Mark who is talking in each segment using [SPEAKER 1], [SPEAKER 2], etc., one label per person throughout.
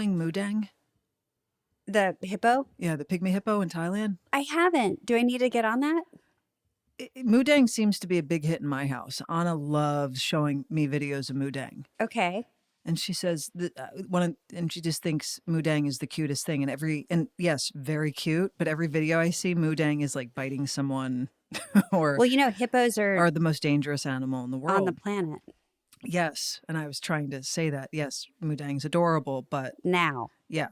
[SPEAKER 1] following Moennig?
[SPEAKER 2] The hippo?
[SPEAKER 1] Yeah, the pygmy hippo in Thailand.
[SPEAKER 2] I haven't. Do I need to get on that?
[SPEAKER 1] Moennig seems to be a big hit in my house. Anna loves showing me videos of Moennig.
[SPEAKER 2] Okay.
[SPEAKER 1] And she says and she just thinks Moennig is the cutest thing. And yes, very cute. But every video I see, Moennig is like biting someone, or
[SPEAKER 2] Well, hippos are
[SPEAKER 1] the most dangerous animal in the world
[SPEAKER 2] on the planet
[SPEAKER 1] Yes, and I was trying to say that. Yes, Moenig's adorable, but
[SPEAKER 2] now.
[SPEAKER 1] yeah,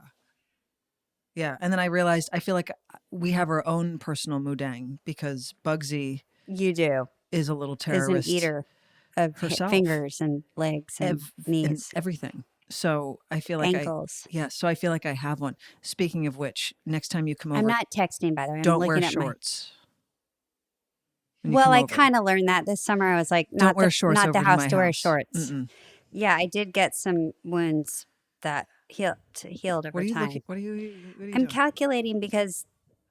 [SPEAKER 1] And then I realized I feel like we have our own personal Moennig because Bugsy
[SPEAKER 2] You do.
[SPEAKER 1] is a little terrorist.
[SPEAKER 2] Is an eater of
[SPEAKER 1] herself.
[SPEAKER 2] Fingers and legs and knees.
[SPEAKER 1] And everything. So I feel like
[SPEAKER 2] ankles.
[SPEAKER 1] So I feel like I have one. Speaking of which, next time you come over,
[SPEAKER 2] I'm not texting, by the way. I'm
[SPEAKER 1] don't
[SPEAKER 2] looking
[SPEAKER 1] wear
[SPEAKER 2] at
[SPEAKER 1] shorts.
[SPEAKER 2] Well, I kind of learned that this summer. I was like,
[SPEAKER 1] don't wear shorts
[SPEAKER 2] not
[SPEAKER 1] over
[SPEAKER 2] the house
[SPEAKER 1] my
[SPEAKER 2] to wear
[SPEAKER 1] house.
[SPEAKER 2] shorts.
[SPEAKER 1] Mm-mm.
[SPEAKER 2] Yeah, I did get some wounds that healed over time.
[SPEAKER 1] What are you
[SPEAKER 2] I'm
[SPEAKER 1] doing?
[SPEAKER 2] calculating because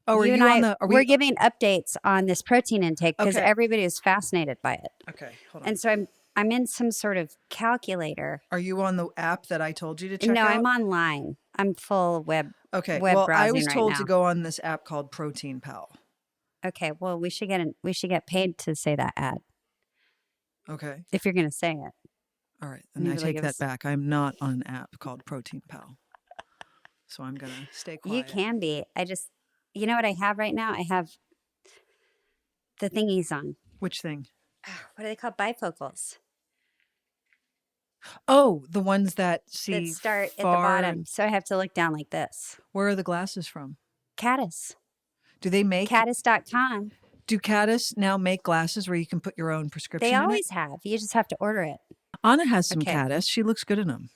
[SPEAKER 1] are
[SPEAKER 2] you
[SPEAKER 1] you
[SPEAKER 2] and
[SPEAKER 1] on
[SPEAKER 2] we're giving updates on this protein intake because
[SPEAKER 1] Okay.
[SPEAKER 2] everybody is fascinated by it.
[SPEAKER 1] Okay, hold on.
[SPEAKER 2] And so I'm in some sort of calculator.
[SPEAKER 1] Are you on the app that I told you to check
[SPEAKER 2] No,
[SPEAKER 1] out?
[SPEAKER 2] I'm online. I'm full web.
[SPEAKER 1] Okay.
[SPEAKER 2] Web
[SPEAKER 1] Well, I
[SPEAKER 2] browsing
[SPEAKER 1] was
[SPEAKER 2] right
[SPEAKER 1] told
[SPEAKER 2] now.
[SPEAKER 1] to go on this app called Protein Pal.
[SPEAKER 2] Okay, well, we should get paid to say that ad
[SPEAKER 1] Okay.
[SPEAKER 2] if you're going to say it.
[SPEAKER 1] All right. Then
[SPEAKER 2] You
[SPEAKER 1] I
[SPEAKER 2] really
[SPEAKER 1] take
[SPEAKER 2] give
[SPEAKER 1] that
[SPEAKER 2] us-
[SPEAKER 1] back. I'm not on an app called Protein Pal. So I'm going to stay quiet.
[SPEAKER 2] You can be. You know what I have right now? I have the thingies on.
[SPEAKER 1] Which thing?
[SPEAKER 2] What are they called? Bifocals.
[SPEAKER 1] Oh, the ones that see
[SPEAKER 2] That start at the
[SPEAKER 1] far
[SPEAKER 2] bottom.
[SPEAKER 1] and-
[SPEAKER 2] So I have to look down like this.
[SPEAKER 1] Where are the glasses from?
[SPEAKER 2] Caddis.
[SPEAKER 1] Do they make
[SPEAKER 2] Caddis.com.
[SPEAKER 1] Do Caddis now make glasses where you can put your own prescription
[SPEAKER 2] They
[SPEAKER 1] in
[SPEAKER 2] always
[SPEAKER 1] it?
[SPEAKER 2] have. You just have to order it.
[SPEAKER 1] Anna has some
[SPEAKER 2] Okay.
[SPEAKER 1] Caddis. She looks good in them.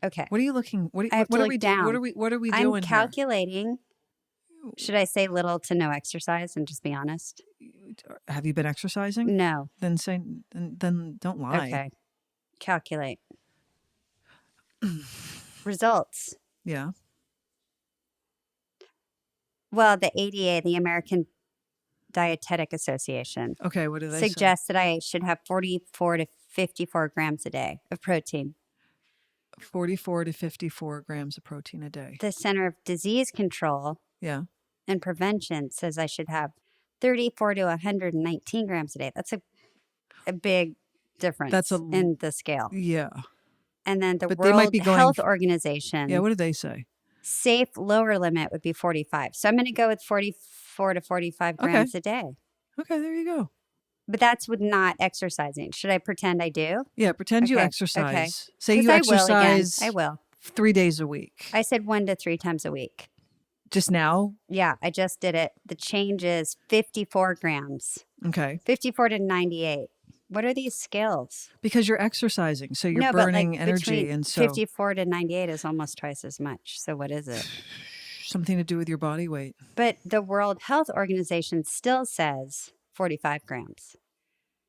[SPEAKER 2] Okay.
[SPEAKER 1] What are you looking? What
[SPEAKER 2] I have
[SPEAKER 1] what
[SPEAKER 2] to
[SPEAKER 1] are
[SPEAKER 2] look
[SPEAKER 1] we
[SPEAKER 2] down.
[SPEAKER 1] What are we
[SPEAKER 2] I'm
[SPEAKER 1] doing
[SPEAKER 2] calculating. Should I say little to no exercise and just be honest?
[SPEAKER 1] here? Have you been exercising?
[SPEAKER 2] No.
[SPEAKER 1] Then then don't lie.
[SPEAKER 2] Okay. Calculate. Results.
[SPEAKER 1] Yeah.
[SPEAKER 2] Well, the ADA, the American Dietetic Association,
[SPEAKER 1] Okay. What do they say?
[SPEAKER 2] suggests that I should have 44 to 54 grams a day of protein.
[SPEAKER 1] 44 to 54 grams of protein a day.
[SPEAKER 2] The Center of Disease Control
[SPEAKER 1] Yeah.
[SPEAKER 2] and Prevention says I should have 34 to 119 grams a day. That's a big difference in the scale.
[SPEAKER 1] Yeah.
[SPEAKER 2] And then the
[SPEAKER 1] But they might
[SPEAKER 2] World
[SPEAKER 1] be going
[SPEAKER 2] Health Organization,
[SPEAKER 1] Yeah. What do they say?
[SPEAKER 2] safe lower limit would be 45. So I'm going to go with 44 to 45 grams a day.
[SPEAKER 1] Okay. There you go.
[SPEAKER 2] But that's with not exercising. Should I pretend I do?
[SPEAKER 1] Yeah. Pretend you
[SPEAKER 2] Okay,
[SPEAKER 1] exercise.
[SPEAKER 2] okay.
[SPEAKER 1] Say
[SPEAKER 2] 'Cause
[SPEAKER 1] you
[SPEAKER 2] I will again.
[SPEAKER 1] exercise.
[SPEAKER 2] I will.
[SPEAKER 1] 3 days a week.
[SPEAKER 2] I said 1 to 3 times a week.
[SPEAKER 1] Just now.
[SPEAKER 2] Yeah, I just did it. The change is 54 grams.
[SPEAKER 1] Okay.
[SPEAKER 2] 54 to 98. What are these scales?
[SPEAKER 1] Because you're exercising, so you're
[SPEAKER 2] no,
[SPEAKER 1] burning
[SPEAKER 2] but like
[SPEAKER 1] energy,
[SPEAKER 2] between
[SPEAKER 1] and so
[SPEAKER 2] 54 to 98 is almost twice as much. So what is it?
[SPEAKER 1] something to do with your body weight.
[SPEAKER 2] But the World Health Organization still says 45 grams.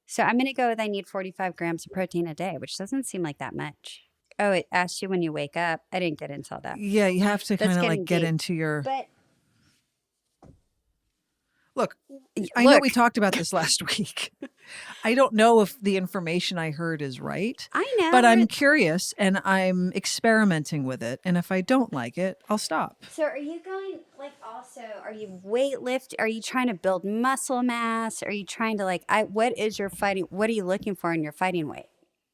[SPEAKER 2] So I'm going to go with I need 45 grams of protein a day, which doesn't seem like that much. Oh, it asks you when you wake up. I didn't get into all that.
[SPEAKER 1] Yeah, you have to
[SPEAKER 2] That's
[SPEAKER 1] kind of
[SPEAKER 2] getting
[SPEAKER 1] like get
[SPEAKER 2] deep.
[SPEAKER 1] into your.
[SPEAKER 2] But
[SPEAKER 1] Look, I know we talked about this last week. I don't know if the information I heard is right.
[SPEAKER 2] I know.
[SPEAKER 1] But I'm curious and I'm experimenting with it. And if I don't like it, I'll stop.
[SPEAKER 2] So are you going, like, also, are you weight Are you trying to build muscle mass? Are you trying to, what is your fighting, what are you looking for in your fighting weight?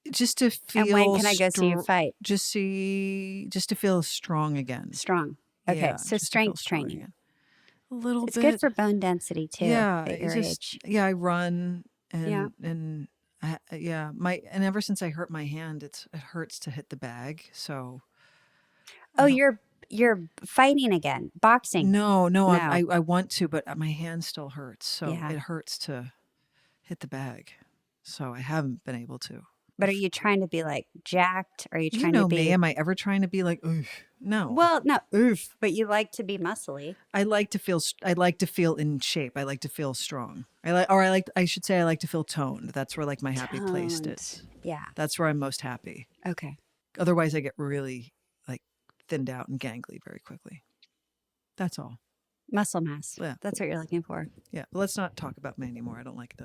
[SPEAKER 1] Just to feel.
[SPEAKER 2] And when can I go see you fight?
[SPEAKER 1] Just to feel strong again.
[SPEAKER 2] Strong. Okay,
[SPEAKER 1] Yeah,
[SPEAKER 2] so
[SPEAKER 1] just to feel
[SPEAKER 2] strength
[SPEAKER 1] strong
[SPEAKER 2] training.
[SPEAKER 1] again. A little
[SPEAKER 2] It's
[SPEAKER 1] bit.
[SPEAKER 2] good for bone density, too,
[SPEAKER 1] Yeah,
[SPEAKER 2] at your age.
[SPEAKER 1] yeah. I run and
[SPEAKER 2] Yeah.
[SPEAKER 1] and ever since I hurt my hand, it hurts to hit the bag. So.
[SPEAKER 2] Oh, you're fighting again, boxing.
[SPEAKER 1] No. I want to, but my hand still hurts. So
[SPEAKER 2] Yeah.
[SPEAKER 1] it hurts to hit the bag. So I haven't been able to.
[SPEAKER 2] But are you trying to be like jacked? Are you
[SPEAKER 1] You
[SPEAKER 2] trying
[SPEAKER 1] know
[SPEAKER 2] to be?
[SPEAKER 1] me. Am I ever trying to be like, oof? No.
[SPEAKER 2] Well, no, oof. But you like to be muscly.
[SPEAKER 1] I like to feel in shape. I like to feel strong. I should say I like to feel toned. That's where like my happy place
[SPEAKER 2] Toned.
[SPEAKER 1] is.
[SPEAKER 2] Yeah.
[SPEAKER 1] That's where I'm most happy.
[SPEAKER 2] Okay.
[SPEAKER 1] Otherwise I get really like thinned out and gangly very quickly. That's all.
[SPEAKER 2] Muscle mass.
[SPEAKER 1] Yeah.
[SPEAKER 2] That's what you're looking for.
[SPEAKER 1] Yeah. But let's not talk about me anymore. I don't like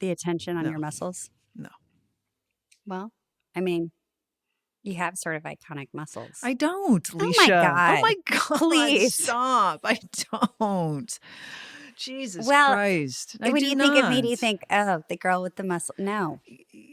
[SPEAKER 2] The attention on
[SPEAKER 1] No.
[SPEAKER 2] your muscles.
[SPEAKER 1] No.
[SPEAKER 2] Well, I mean, You have sort of iconic muscles.
[SPEAKER 1] I don't,
[SPEAKER 2] Oh my
[SPEAKER 1] Leisha. Oh
[SPEAKER 2] God.
[SPEAKER 1] my God.
[SPEAKER 2] Please.
[SPEAKER 1] Stop. I don't. Jesus
[SPEAKER 2] Well,
[SPEAKER 1] Christ. I
[SPEAKER 2] when
[SPEAKER 1] do
[SPEAKER 2] you
[SPEAKER 1] not.
[SPEAKER 2] think of me, do you think, oh, the girl with the muscle? No.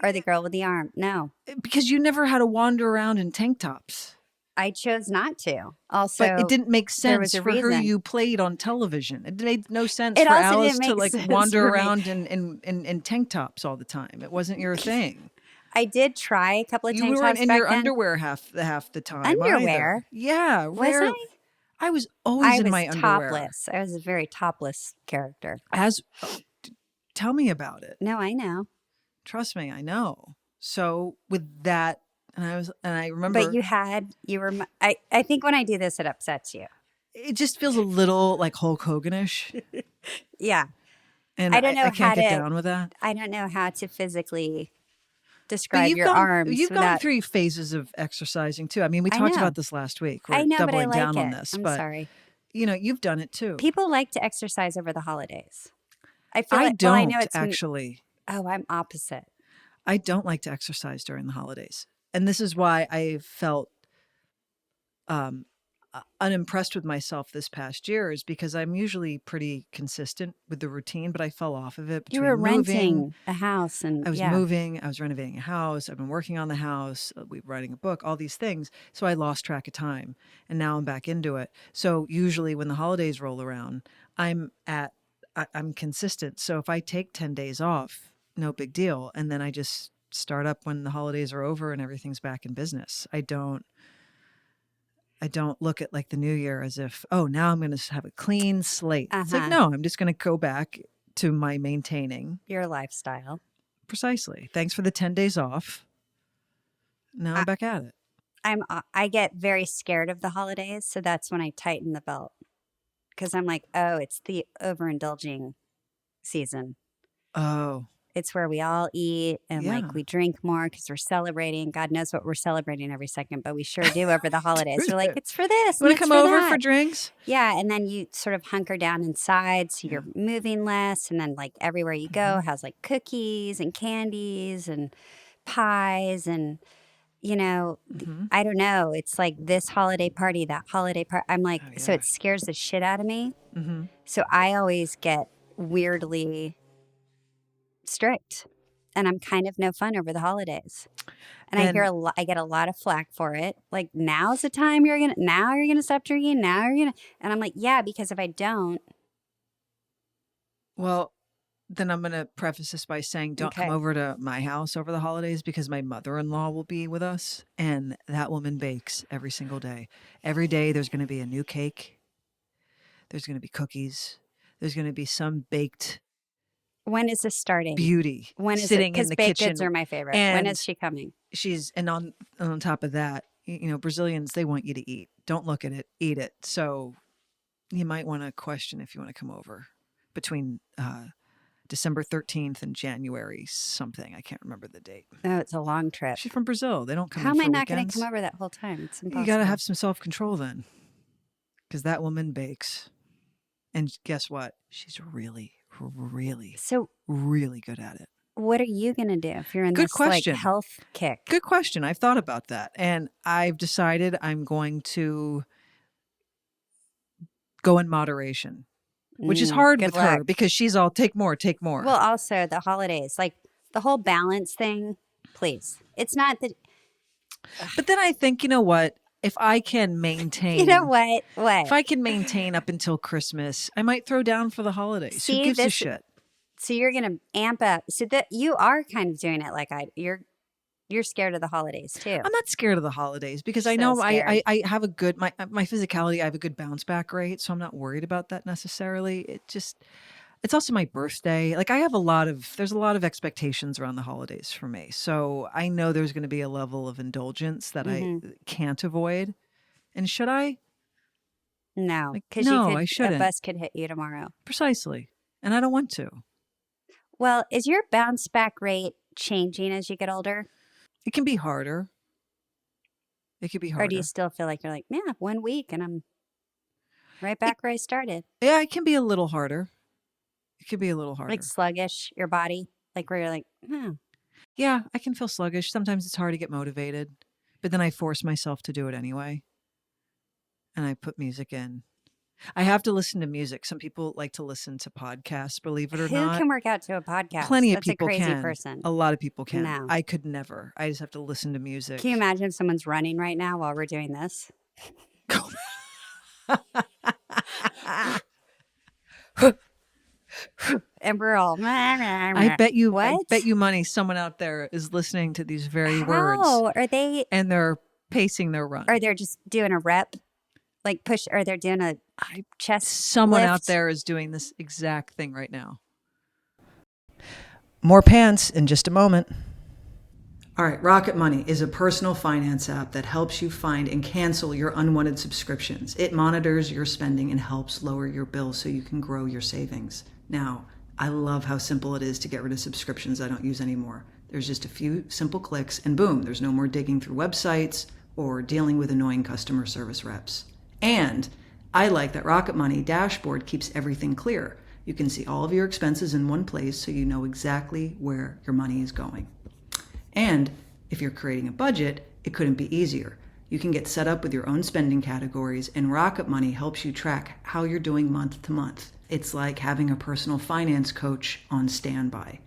[SPEAKER 2] Or the girl with the arm? No.
[SPEAKER 1] Because you never had to wander around in tank tops.
[SPEAKER 2] I chose not to.
[SPEAKER 1] But it
[SPEAKER 2] Also,
[SPEAKER 1] didn't make
[SPEAKER 2] there was
[SPEAKER 1] sense
[SPEAKER 2] a
[SPEAKER 1] for who
[SPEAKER 2] reason.
[SPEAKER 1] you played on television. It made no sense
[SPEAKER 2] It
[SPEAKER 1] for
[SPEAKER 2] also
[SPEAKER 1] Alice
[SPEAKER 2] didn't
[SPEAKER 1] to
[SPEAKER 2] make
[SPEAKER 1] like
[SPEAKER 2] sense
[SPEAKER 1] wander
[SPEAKER 2] for me.
[SPEAKER 1] around in tank tops all the time. It wasn't your thing.
[SPEAKER 2] I did try a couple of
[SPEAKER 1] You
[SPEAKER 2] tank
[SPEAKER 1] weren't
[SPEAKER 2] tops
[SPEAKER 1] in
[SPEAKER 2] back
[SPEAKER 1] your
[SPEAKER 2] then.
[SPEAKER 1] underwear half the time either.
[SPEAKER 2] Underwear?
[SPEAKER 1] Yeah,
[SPEAKER 2] Was
[SPEAKER 1] rare.
[SPEAKER 2] I?
[SPEAKER 1] I was always
[SPEAKER 2] I
[SPEAKER 1] in
[SPEAKER 2] was
[SPEAKER 1] my underwear.
[SPEAKER 2] topless. I was a very topless character.
[SPEAKER 1] Tell me about it.
[SPEAKER 2] No, I know.
[SPEAKER 1] Trust me, I know. So with that, and I remember.
[SPEAKER 2] But I think when I do this, it upsets you.
[SPEAKER 1] It just feels a little like Hulk Hoganish,
[SPEAKER 2] Yeah.
[SPEAKER 1] and
[SPEAKER 2] I don't know
[SPEAKER 1] I can't
[SPEAKER 2] how
[SPEAKER 1] get
[SPEAKER 2] to,
[SPEAKER 1] down with that.
[SPEAKER 2] I don't know how to physically
[SPEAKER 1] But
[SPEAKER 2] describe your arms
[SPEAKER 1] you've gone
[SPEAKER 2] without.
[SPEAKER 1] through phases of exercising too. I mean, we
[SPEAKER 2] I
[SPEAKER 1] talked
[SPEAKER 2] know.
[SPEAKER 1] about this last week. We're
[SPEAKER 2] I know, but I
[SPEAKER 1] doubling
[SPEAKER 2] like
[SPEAKER 1] down on
[SPEAKER 2] it.
[SPEAKER 1] this,
[SPEAKER 2] I'm
[SPEAKER 1] but
[SPEAKER 2] sorry.
[SPEAKER 1] you've done it too.
[SPEAKER 2] People like to exercise over the holidays. I feel
[SPEAKER 1] I
[SPEAKER 2] like,
[SPEAKER 1] don't
[SPEAKER 2] well, I know it's,
[SPEAKER 1] actually.
[SPEAKER 2] oh, I'm opposite.
[SPEAKER 1] I don't like to exercise during the holidays, and this is why I felt unimpressed with myself this past year. Is because I'm usually pretty consistent with the routine, but I fell off of it
[SPEAKER 2] You
[SPEAKER 1] between
[SPEAKER 2] were
[SPEAKER 1] moving.
[SPEAKER 2] renting a house and
[SPEAKER 1] I was
[SPEAKER 2] yeah.
[SPEAKER 1] moving, I was renovating a house, I've been working on the house, we were writing a book, all these things. So I lost track of time and now I'm back into it. So usually when the holidays roll around, I'm consistent. So if I take 10 days off, no big deal. And then I just start up when the holidays are over and everything's back in business. I don't look at like the new year as if, oh, now I'm going to have a clean slate. It's like, no, I'm just going to go back to my maintaining
[SPEAKER 2] your lifestyle.
[SPEAKER 1] Precisely. Thanks for the 10 days off. Now I'm back at it.
[SPEAKER 2] I get very scared of the holidays, so that's when I tighten the belt. Because I'm like, oh, it's the overindulging season.
[SPEAKER 1] Oh.
[SPEAKER 2] It's where we all eat and
[SPEAKER 1] Yeah.
[SPEAKER 2] like we drink more because we're celebrating. God knows what we're celebrating every second, but we sure do over the holidays. We're like, it's for this.
[SPEAKER 1] You want to come over for
[SPEAKER 2] that.
[SPEAKER 1] drinks?
[SPEAKER 2] Yeah. And then you sort of hunker down inside. So you're moving less. And then like everywhere you go has like cookies and candies and pies and, I don't know. It's like this holiday party, that holiday party. I'm like, so it scares the shit out of me. So I always get weirdly strict, and I'm kind of no fun over the holidays. And I get a lot of flack for it. Like, now's the time you're gonna stop drinking. And I'm like, yeah, because if I don't,
[SPEAKER 1] well, then I'm going to preface this by saying don't come over to my house over the holidays because my mother-in-law will be with us and that woman bakes every single day. Every day there's going to be a new cake. There's going to be cookies. There's going to be some baked
[SPEAKER 2] when is this starting?
[SPEAKER 1] Beauty.
[SPEAKER 2] When is
[SPEAKER 1] sitting
[SPEAKER 2] it? Because
[SPEAKER 1] in the
[SPEAKER 2] baked
[SPEAKER 1] kitchen.
[SPEAKER 2] goods are my favorite.
[SPEAKER 1] And
[SPEAKER 2] when is she coming?
[SPEAKER 1] And on top of that, Brazilians, they want you to eat. Don't look at it, eat it. So you might want to question if you want to come over between December 13th and January something. I can't remember the date.
[SPEAKER 2] Oh, it's a long trip.
[SPEAKER 1] She's from Brazil. They don't come
[SPEAKER 2] How
[SPEAKER 1] in
[SPEAKER 2] am I
[SPEAKER 1] for
[SPEAKER 2] not going to
[SPEAKER 1] weekends.
[SPEAKER 2] come over that whole time? It's impossible.
[SPEAKER 1] You got to have some self-control then, because that woman bakes. And guess what? She's really, really, really good at it.
[SPEAKER 2] What are you going to do if you're in this like health kick?
[SPEAKER 1] Good question. I've thought about that. And I've decided I'm going to go in moderation, which is hard with her because she's all take more.
[SPEAKER 2] Well, also the holidays, like the whole balance thing, please. It's not that.
[SPEAKER 1] But then I think, you know what? If I can maintain.
[SPEAKER 2] You know what? What?
[SPEAKER 1] If I can maintain up until Christmas, I might throw down for the holidays. Who gives a shit?
[SPEAKER 2] So you're going to amp up. So that you are kind of doing it like you're scared of the holidays too.
[SPEAKER 1] I'm not scared of the holidays because I know I have a good, my physicality, I have a good bounce back rate. So I'm not worried about that necessarily. It's also my birthday. Like there's a lot of expectations around the holidays for me. So I know there's going to be a level of indulgence that I can't avoid. And should I?
[SPEAKER 2] No, because
[SPEAKER 1] I shouldn't.
[SPEAKER 2] A bus could hit you tomorrow.
[SPEAKER 1] Precisely. And I don't want to.
[SPEAKER 2] Well, is your bounce back rate changing as you get older?
[SPEAKER 1] It can be harder. It could be harder.
[SPEAKER 2] Or do you still feel like you're like, yeah, 1 week and I'm right back where I started?
[SPEAKER 1] Yeah, it can be a little harder. It could be a little harder.
[SPEAKER 2] Like sluggish, your body? Like where you're like,
[SPEAKER 1] Yeah, I can feel sluggish. Sometimes it's hard to get motivated. but then I force myself to do it anyway. And I put music in. I have to listen to music. Some people like to listen to podcasts, believe it or
[SPEAKER 2] Who
[SPEAKER 1] not.
[SPEAKER 2] can work out to a podcast?
[SPEAKER 1] Plenty of
[SPEAKER 2] That's a
[SPEAKER 1] people
[SPEAKER 2] crazy
[SPEAKER 1] can.
[SPEAKER 2] person.
[SPEAKER 1] A lot of people can.
[SPEAKER 2] No.
[SPEAKER 1] I could never. I just have to listen to music.
[SPEAKER 2] Can you imagine if someone's running right now while we're doing this? And we're all.
[SPEAKER 1] I bet you.
[SPEAKER 2] What?
[SPEAKER 1] I bet you money. Someone out there is listening to these very words.
[SPEAKER 2] How are they?
[SPEAKER 1] And they're pacing their run.
[SPEAKER 2] Or they're just doing a rep, like push, or they're doing a chest.
[SPEAKER 1] Someone
[SPEAKER 2] lift.
[SPEAKER 1] out there is doing this exact thing right now. More pants in just a moment. All right, Rocket Money is a personal finance app that helps you find and cancel your unwanted subscriptions. It monitors your spending and helps lower your bills so you can grow your savings. Now, I love how simple it is to get rid of subscriptions I don't use anymore. There's just a few simple clicks and boom, there's no more digging through websites or dealing with annoying customer service reps. And I like that Rocket Money dashboard keeps everything clear. You can see all of your expenses in one place so you know exactly where your money is going. And if you're creating a budget, it couldn't be easier. You can get set up with your own spending categories, and Rocket Money helps you track how you're doing month to month. It's like having a personal finance coach on standby.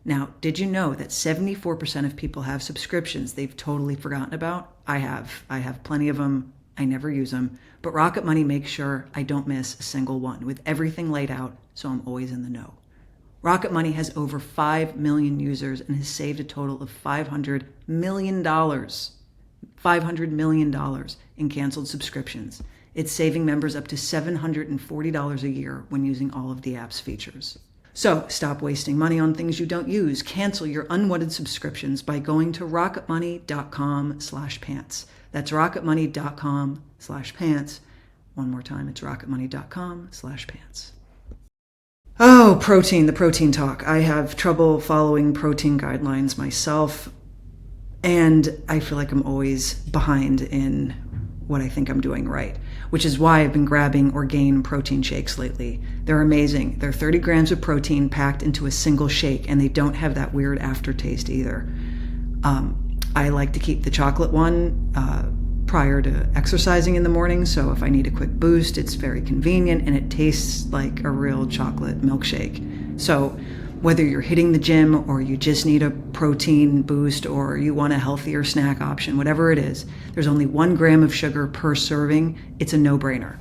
[SPEAKER 1] Now, did you know that 74% of people have subscriptions they've totally forgotten about? I have plenty of them. I never use them. But Rocket Money makes sure I don't miss a single one with everything laid out, so I'm always in the know. Rocket Money has over 5 million users and has saved a total of $500 million. $500 million in canceled subscriptions. It's saving members up to $740 a year when using all of the app's features. So stop wasting money on things you don't use. Cancel your unwanted subscriptions by going to rocketmoney.com/pants. That's rocketmoney.com/pants. One more time, it's rocketmoney.com/pants. Oh, protein, the protein talk. I have trouble following protein guidelines myself, and I feel like I'm always behind in what I think I'm doing right, which is why I've been grabbing Orgain protein shakes lately. They're amazing. They're 30 grams of protein packed into a single shake, and they don't have that weird aftertaste either. I like to keep the chocolate one prior to exercising in the morning, so if I need a quick boost, it's very convenient and it tastes like a real chocolate milkshake. So whether you're hitting the gym or you just need a protein boost or you want a healthier snack option, whatever it is, there's only 1 gram of sugar per serving. It's a no-brainer.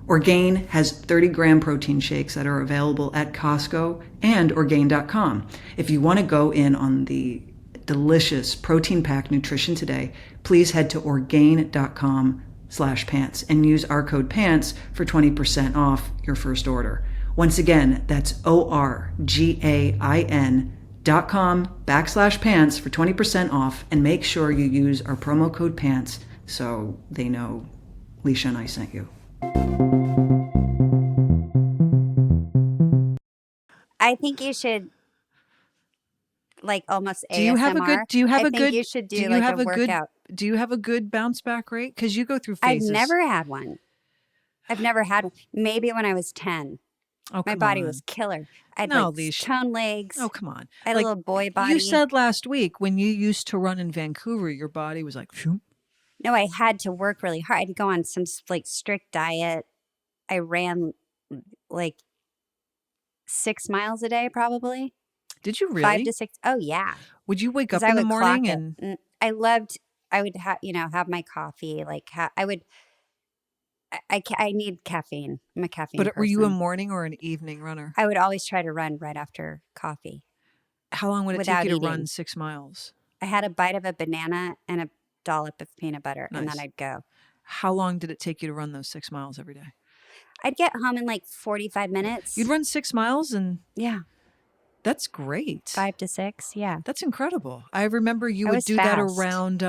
[SPEAKER 1] Orgain has 30-gram protein shakes that are available at Costco and Orgain.com. If you want to go in on the delicious protein-packed nutrition today, please head to Orgain.com/pants and use our code PANTS for 20% off your first order. Once again, that's Orgain.com/pants for 20% off, and make sure you use our promo code PANTS so they know Leisha and I sent you.
[SPEAKER 2] I think you should like almost ASMR.
[SPEAKER 1] Do you have a good? Do you have
[SPEAKER 2] I
[SPEAKER 1] a
[SPEAKER 2] think
[SPEAKER 1] good?
[SPEAKER 2] you should do
[SPEAKER 1] you
[SPEAKER 2] like
[SPEAKER 1] have
[SPEAKER 2] a
[SPEAKER 1] good?
[SPEAKER 2] workout.
[SPEAKER 1] Do you have a good bounce back rate? Because you go through
[SPEAKER 2] I've
[SPEAKER 1] phases.
[SPEAKER 2] never had one. I've never had one. Maybe when I was 10.
[SPEAKER 1] Oh,
[SPEAKER 2] My
[SPEAKER 1] come
[SPEAKER 2] body
[SPEAKER 1] on.
[SPEAKER 2] was killer. I had
[SPEAKER 1] No,
[SPEAKER 2] like
[SPEAKER 1] Leisha.
[SPEAKER 2] toned legs.
[SPEAKER 1] Oh, come on.
[SPEAKER 2] I had a little boy body.
[SPEAKER 1] You said last week when you used to run in Vancouver, your body was like, phew.
[SPEAKER 2] No, I had to work really hard. I had to go on some like strict diet. I ran like 6 miles a day, probably.
[SPEAKER 1] Did you really?
[SPEAKER 2] 5 to 6. Oh yeah.
[SPEAKER 1] Would you wake up
[SPEAKER 2] 'Cause I
[SPEAKER 1] in the
[SPEAKER 2] would
[SPEAKER 1] morning
[SPEAKER 2] clock
[SPEAKER 1] and
[SPEAKER 2] it. I would have my coffee. Like I need caffeine. I'm a caffeine
[SPEAKER 1] But were you a
[SPEAKER 2] person.
[SPEAKER 1] morning or an evening runner?
[SPEAKER 2] I would always try to run right after coffee.
[SPEAKER 1] How long would it
[SPEAKER 2] without
[SPEAKER 1] take you to
[SPEAKER 2] eating.
[SPEAKER 1] run 6 miles?
[SPEAKER 2] I had a bite of a banana and a dollop of peanut butter, and
[SPEAKER 1] Nice.
[SPEAKER 2] then I'd go.
[SPEAKER 1] How long did it take you to run those 6 miles every day?
[SPEAKER 2] I'd get home in like 45 minutes.
[SPEAKER 1] You'd run 6 miles and
[SPEAKER 2] Yeah.
[SPEAKER 1] that's great.
[SPEAKER 2] 5 to 6. Yeah.
[SPEAKER 1] That's incredible. I remember you
[SPEAKER 2] I
[SPEAKER 1] would
[SPEAKER 2] was
[SPEAKER 1] do that
[SPEAKER 2] fast.
[SPEAKER 1] around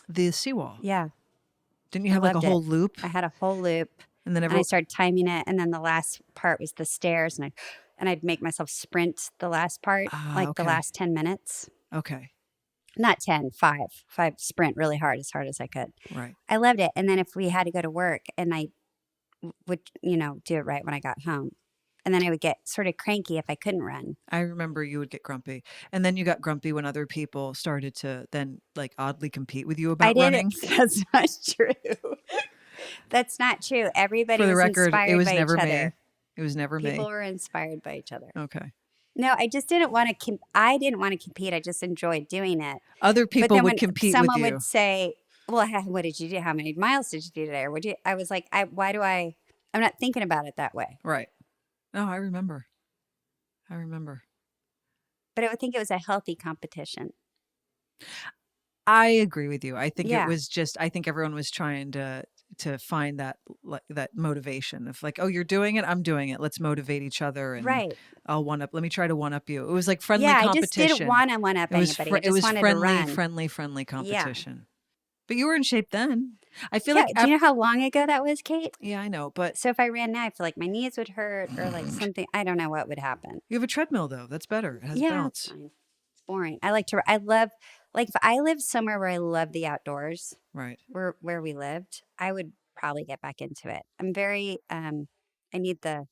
[SPEAKER 1] the seawall.
[SPEAKER 2] Yeah.
[SPEAKER 1] Didn't you have like a
[SPEAKER 2] loved it.
[SPEAKER 1] whole loop?
[SPEAKER 2] I had a whole loop.
[SPEAKER 1] And then
[SPEAKER 2] And I started timing it, and then the last part was the stairs, and I'd make myself sprint the last part, like the
[SPEAKER 1] okay.
[SPEAKER 2] last 10 minutes.
[SPEAKER 1] Okay.
[SPEAKER 2] Not 10, 5. 5 sprint really hard as I could.
[SPEAKER 1] Right.
[SPEAKER 2] I loved it. And then if we had to go to work, and I would, do it right when I got home. And then I would get sort of cranky if I couldn't run.
[SPEAKER 1] I remember you would get grumpy. And then you got grumpy when other people started to then like oddly compete with you
[SPEAKER 2] I
[SPEAKER 1] about
[SPEAKER 2] did it.
[SPEAKER 1] running.
[SPEAKER 2] That's not true. That's not true. Everybody
[SPEAKER 1] For the
[SPEAKER 2] was
[SPEAKER 1] record, it
[SPEAKER 2] inspired
[SPEAKER 1] was
[SPEAKER 2] by
[SPEAKER 1] never
[SPEAKER 2] each
[SPEAKER 1] me.
[SPEAKER 2] other.
[SPEAKER 1] It was never
[SPEAKER 2] People
[SPEAKER 1] me.
[SPEAKER 2] were inspired by each other.
[SPEAKER 1] Okay.
[SPEAKER 2] No, I just didn't want to. I didn't want to compete. I just enjoyed doing it.
[SPEAKER 1] Other
[SPEAKER 2] But
[SPEAKER 1] people
[SPEAKER 2] then
[SPEAKER 1] would
[SPEAKER 2] when
[SPEAKER 1] compete with
[SPEAKER 2] someone
[SPEAKER 1] you.
[SPEAKER 2] would say, "Well, what did you do? How many miles did you do today?" Or would you? I was like, "Why do I? I'm not thinking about it that way."
[SPEAKER 1] Right. Oh, I remember. I remember.
[SPEAKER 2] But I would think it was a healthy competition.
[SPEAKER 1] I agree with you. I think it
[SPEAKER 2] Yeah.
[SPEAKER 1] was just, I think everyone was trying to find that that motivation of like, oh, you're doing it, I'm doing it. Let's motivate each other, and
[SPEAKER 2] Right.
[SPEAKER 1] I'll one up. Let me try to one up you. It was like friendly
[SPEAKER 2] Yeah, I just didn't
[SPEAKER 1] competition.
[SPEAKER 2] want to one up
[SPEAKER 1] It was
[SPEAKER 2] anybody. I
[SPEAKER 1] it
[SPEAKER 2] just
[SPEAKER 1] was
[SPEAKER 2] wanted
[SPEAKER 1] friendly,
[SPEAKER 2] to run.
[SPEAKER 1] friendly
[SPEAKER 2] Yeah.
[SPEAKER 1] competition. But you were in shape then. I feel
[SPEAKER 2] Yeah.
[SPEAKER 1] like
[SPEAKER 2] Do you know how long ago that was, Kate?
[SPEAKER 1] yeah, I know, but
[SPEAKER 2] So if I ran now, I feel like my knees would hurt or like something. I don't know what would happen.
[SPEAKER 1] you have a treadmill though. That's better. It has
[SPEAKER 2] Yeah, it's
[SPEAKER 1] bounce.
[SPEAKER 2] fine. It's boring. I love, like, if I lived somewhere where I love the outdoors,
[SPEAKER 1] Right.
[SPEAKER 2] where we lived, I would probably get back into it. I'm very, I need the,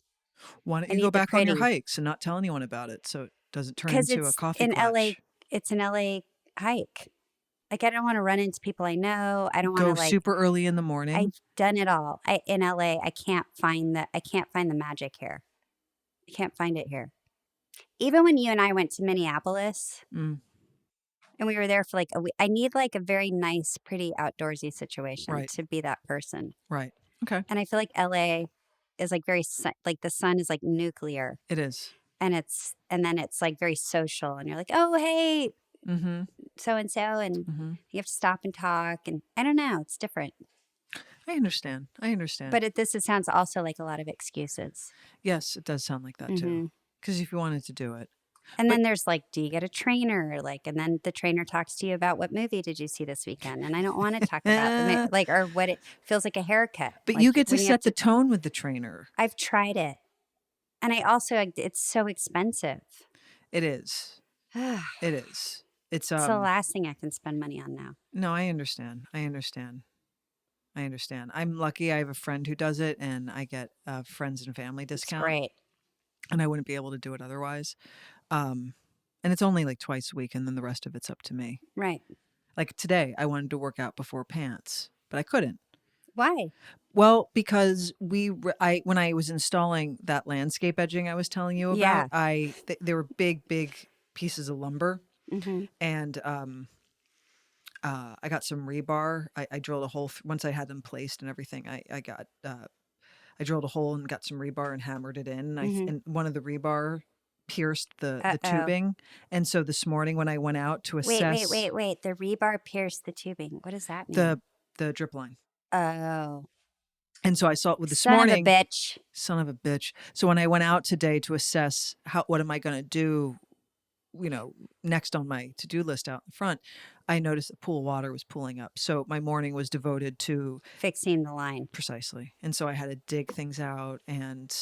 [SPEAKER 1] Why don't
[SPEAKER 2] I
[SPEAKER 1] you go
[SPEAKER 2] need the
[SPEAKER 1] back on your
[SPEAKER 2] pretty,
[SPEAKER 1] hikes and not tell anyone about it so it doesn't turn
[SPEAKER 2] because
[SPEAKER 1] into a coffee
[SPEAKER 2] It's an LA hike. Like, I don't want to run into people I know. I don't want
[SPEAKER 1] Go
[SPEAKER 2] to like,
[SPEAKER 1] super early in the morning.
[SPEAKER 2] I've done it all. In LA, I can't find the magic here. I can't find it here. Even when you and I went to Minneapolis
[SPEAKER 1] Mm,
[SPEAKER 2] and we were there for like a week, I need like a very nice, pretty outdoorsy situation
[SPEAKER 1] right.
[SPEAKER 2] to be that person.
[SPEAKER 1] Right. Okay.
[SPEAKER 2] And I feel like LA is like like the sun is like nuclear,
[SPEAKER 1] It is.
[SPEAKER 2] and then it's like very social, and you're like, oh hey,
[SPEAKER 1] Mm-hmm.
[SPEAKER 2] so and so, and
[SPEAKER 1] Mm-hmm.
[SPEAKER 2] you have to stop and talk, and I don't know, it's different.
[SPEAKER 1] I understand. I understand.
[SPEAKER 2] But it sounds also like a lot of excuses.
[SPEAKER 1] Yes, it does sound like that
[SPEAKER 2] hmm
[SPEAKER 1] too. Because if you wanted to do it.
[SPEAKER 2] And
[SPEAKER 1] But
[SPEAKER 2] then there's like, do you get a trainer? Like, and then the trainer talks to you about what movie did you see this weekend? And I don't want to talk about like, or what it feels like a haircut.
[SPEAKER 1] but
[SPEAKER 2] Like
[SPEAKER 1] you get to
[SPEAKER 2] when you have
[SPEAKER 1] set the tone with the trainer.
[SPEAKER 2] I've tried it. And I also, it's so expensive.
[SPEAKER 1] It is.
[SPEAKER 2] It's
[SPEAKER 1] It is. It's
[SPEAKER 2] the last thing I can spend money on now.
[SPEAKER 1] no, I understand. I understand. I understand. I'm lucky I have a friend who does it and I get a friends and family
[SPEAKER 2] It's
[SPEAKER 1] discount
[SPEAKER 2] great.
[SPEAKER 1] and I wouldn't be able to do it otherwise. And it's only like twice a week and then the rest of it's up to me.
[SPEAKER 2] Right.
[SPEAKER 1] Like today I wanted to work out before pants, but I couldn't.
[SPEAKER 2] Why?
[SPEAKER 1] Well, because when I was installing that landscape edging I was telling you
[SPEAKER 2] Yeah.
[SPEAKER 1] about, there were big pieces of lumber,
[SPEAKER 2] hmm
[SPEAKER 1] and I got some rebar. I drilled a hole once I had them placed and everything. I drilled a hole and got some rebar and hammered it in. And one of the rebar pierced the
[SPEAKER 2] Uh-oh.
[SPEAKER 1] tubing, and so this morning when I went out to assess
[SPEAKER 2] Wait. The rebar pierced the tubing. What does that mean?
[SPEAKER 1] the drip line.
[SPEAKER 2] Oh.
[SPEAKER 1] And so I saw it with this
[SPEAKER 2] Son
[SPEAKER 1] morning.
[SPEAKER 2] of a bitch.
[SPEAKER 1] Son of a bitch. So when I went out today to assess what am I going to do, next on my to-do list out in front, I noticed the pool water was pooling up. So my morning was devoted to
[SPEAKER 2] Fixing the line.
[SPEAKER 1] precisely. And so I had to dig things out and,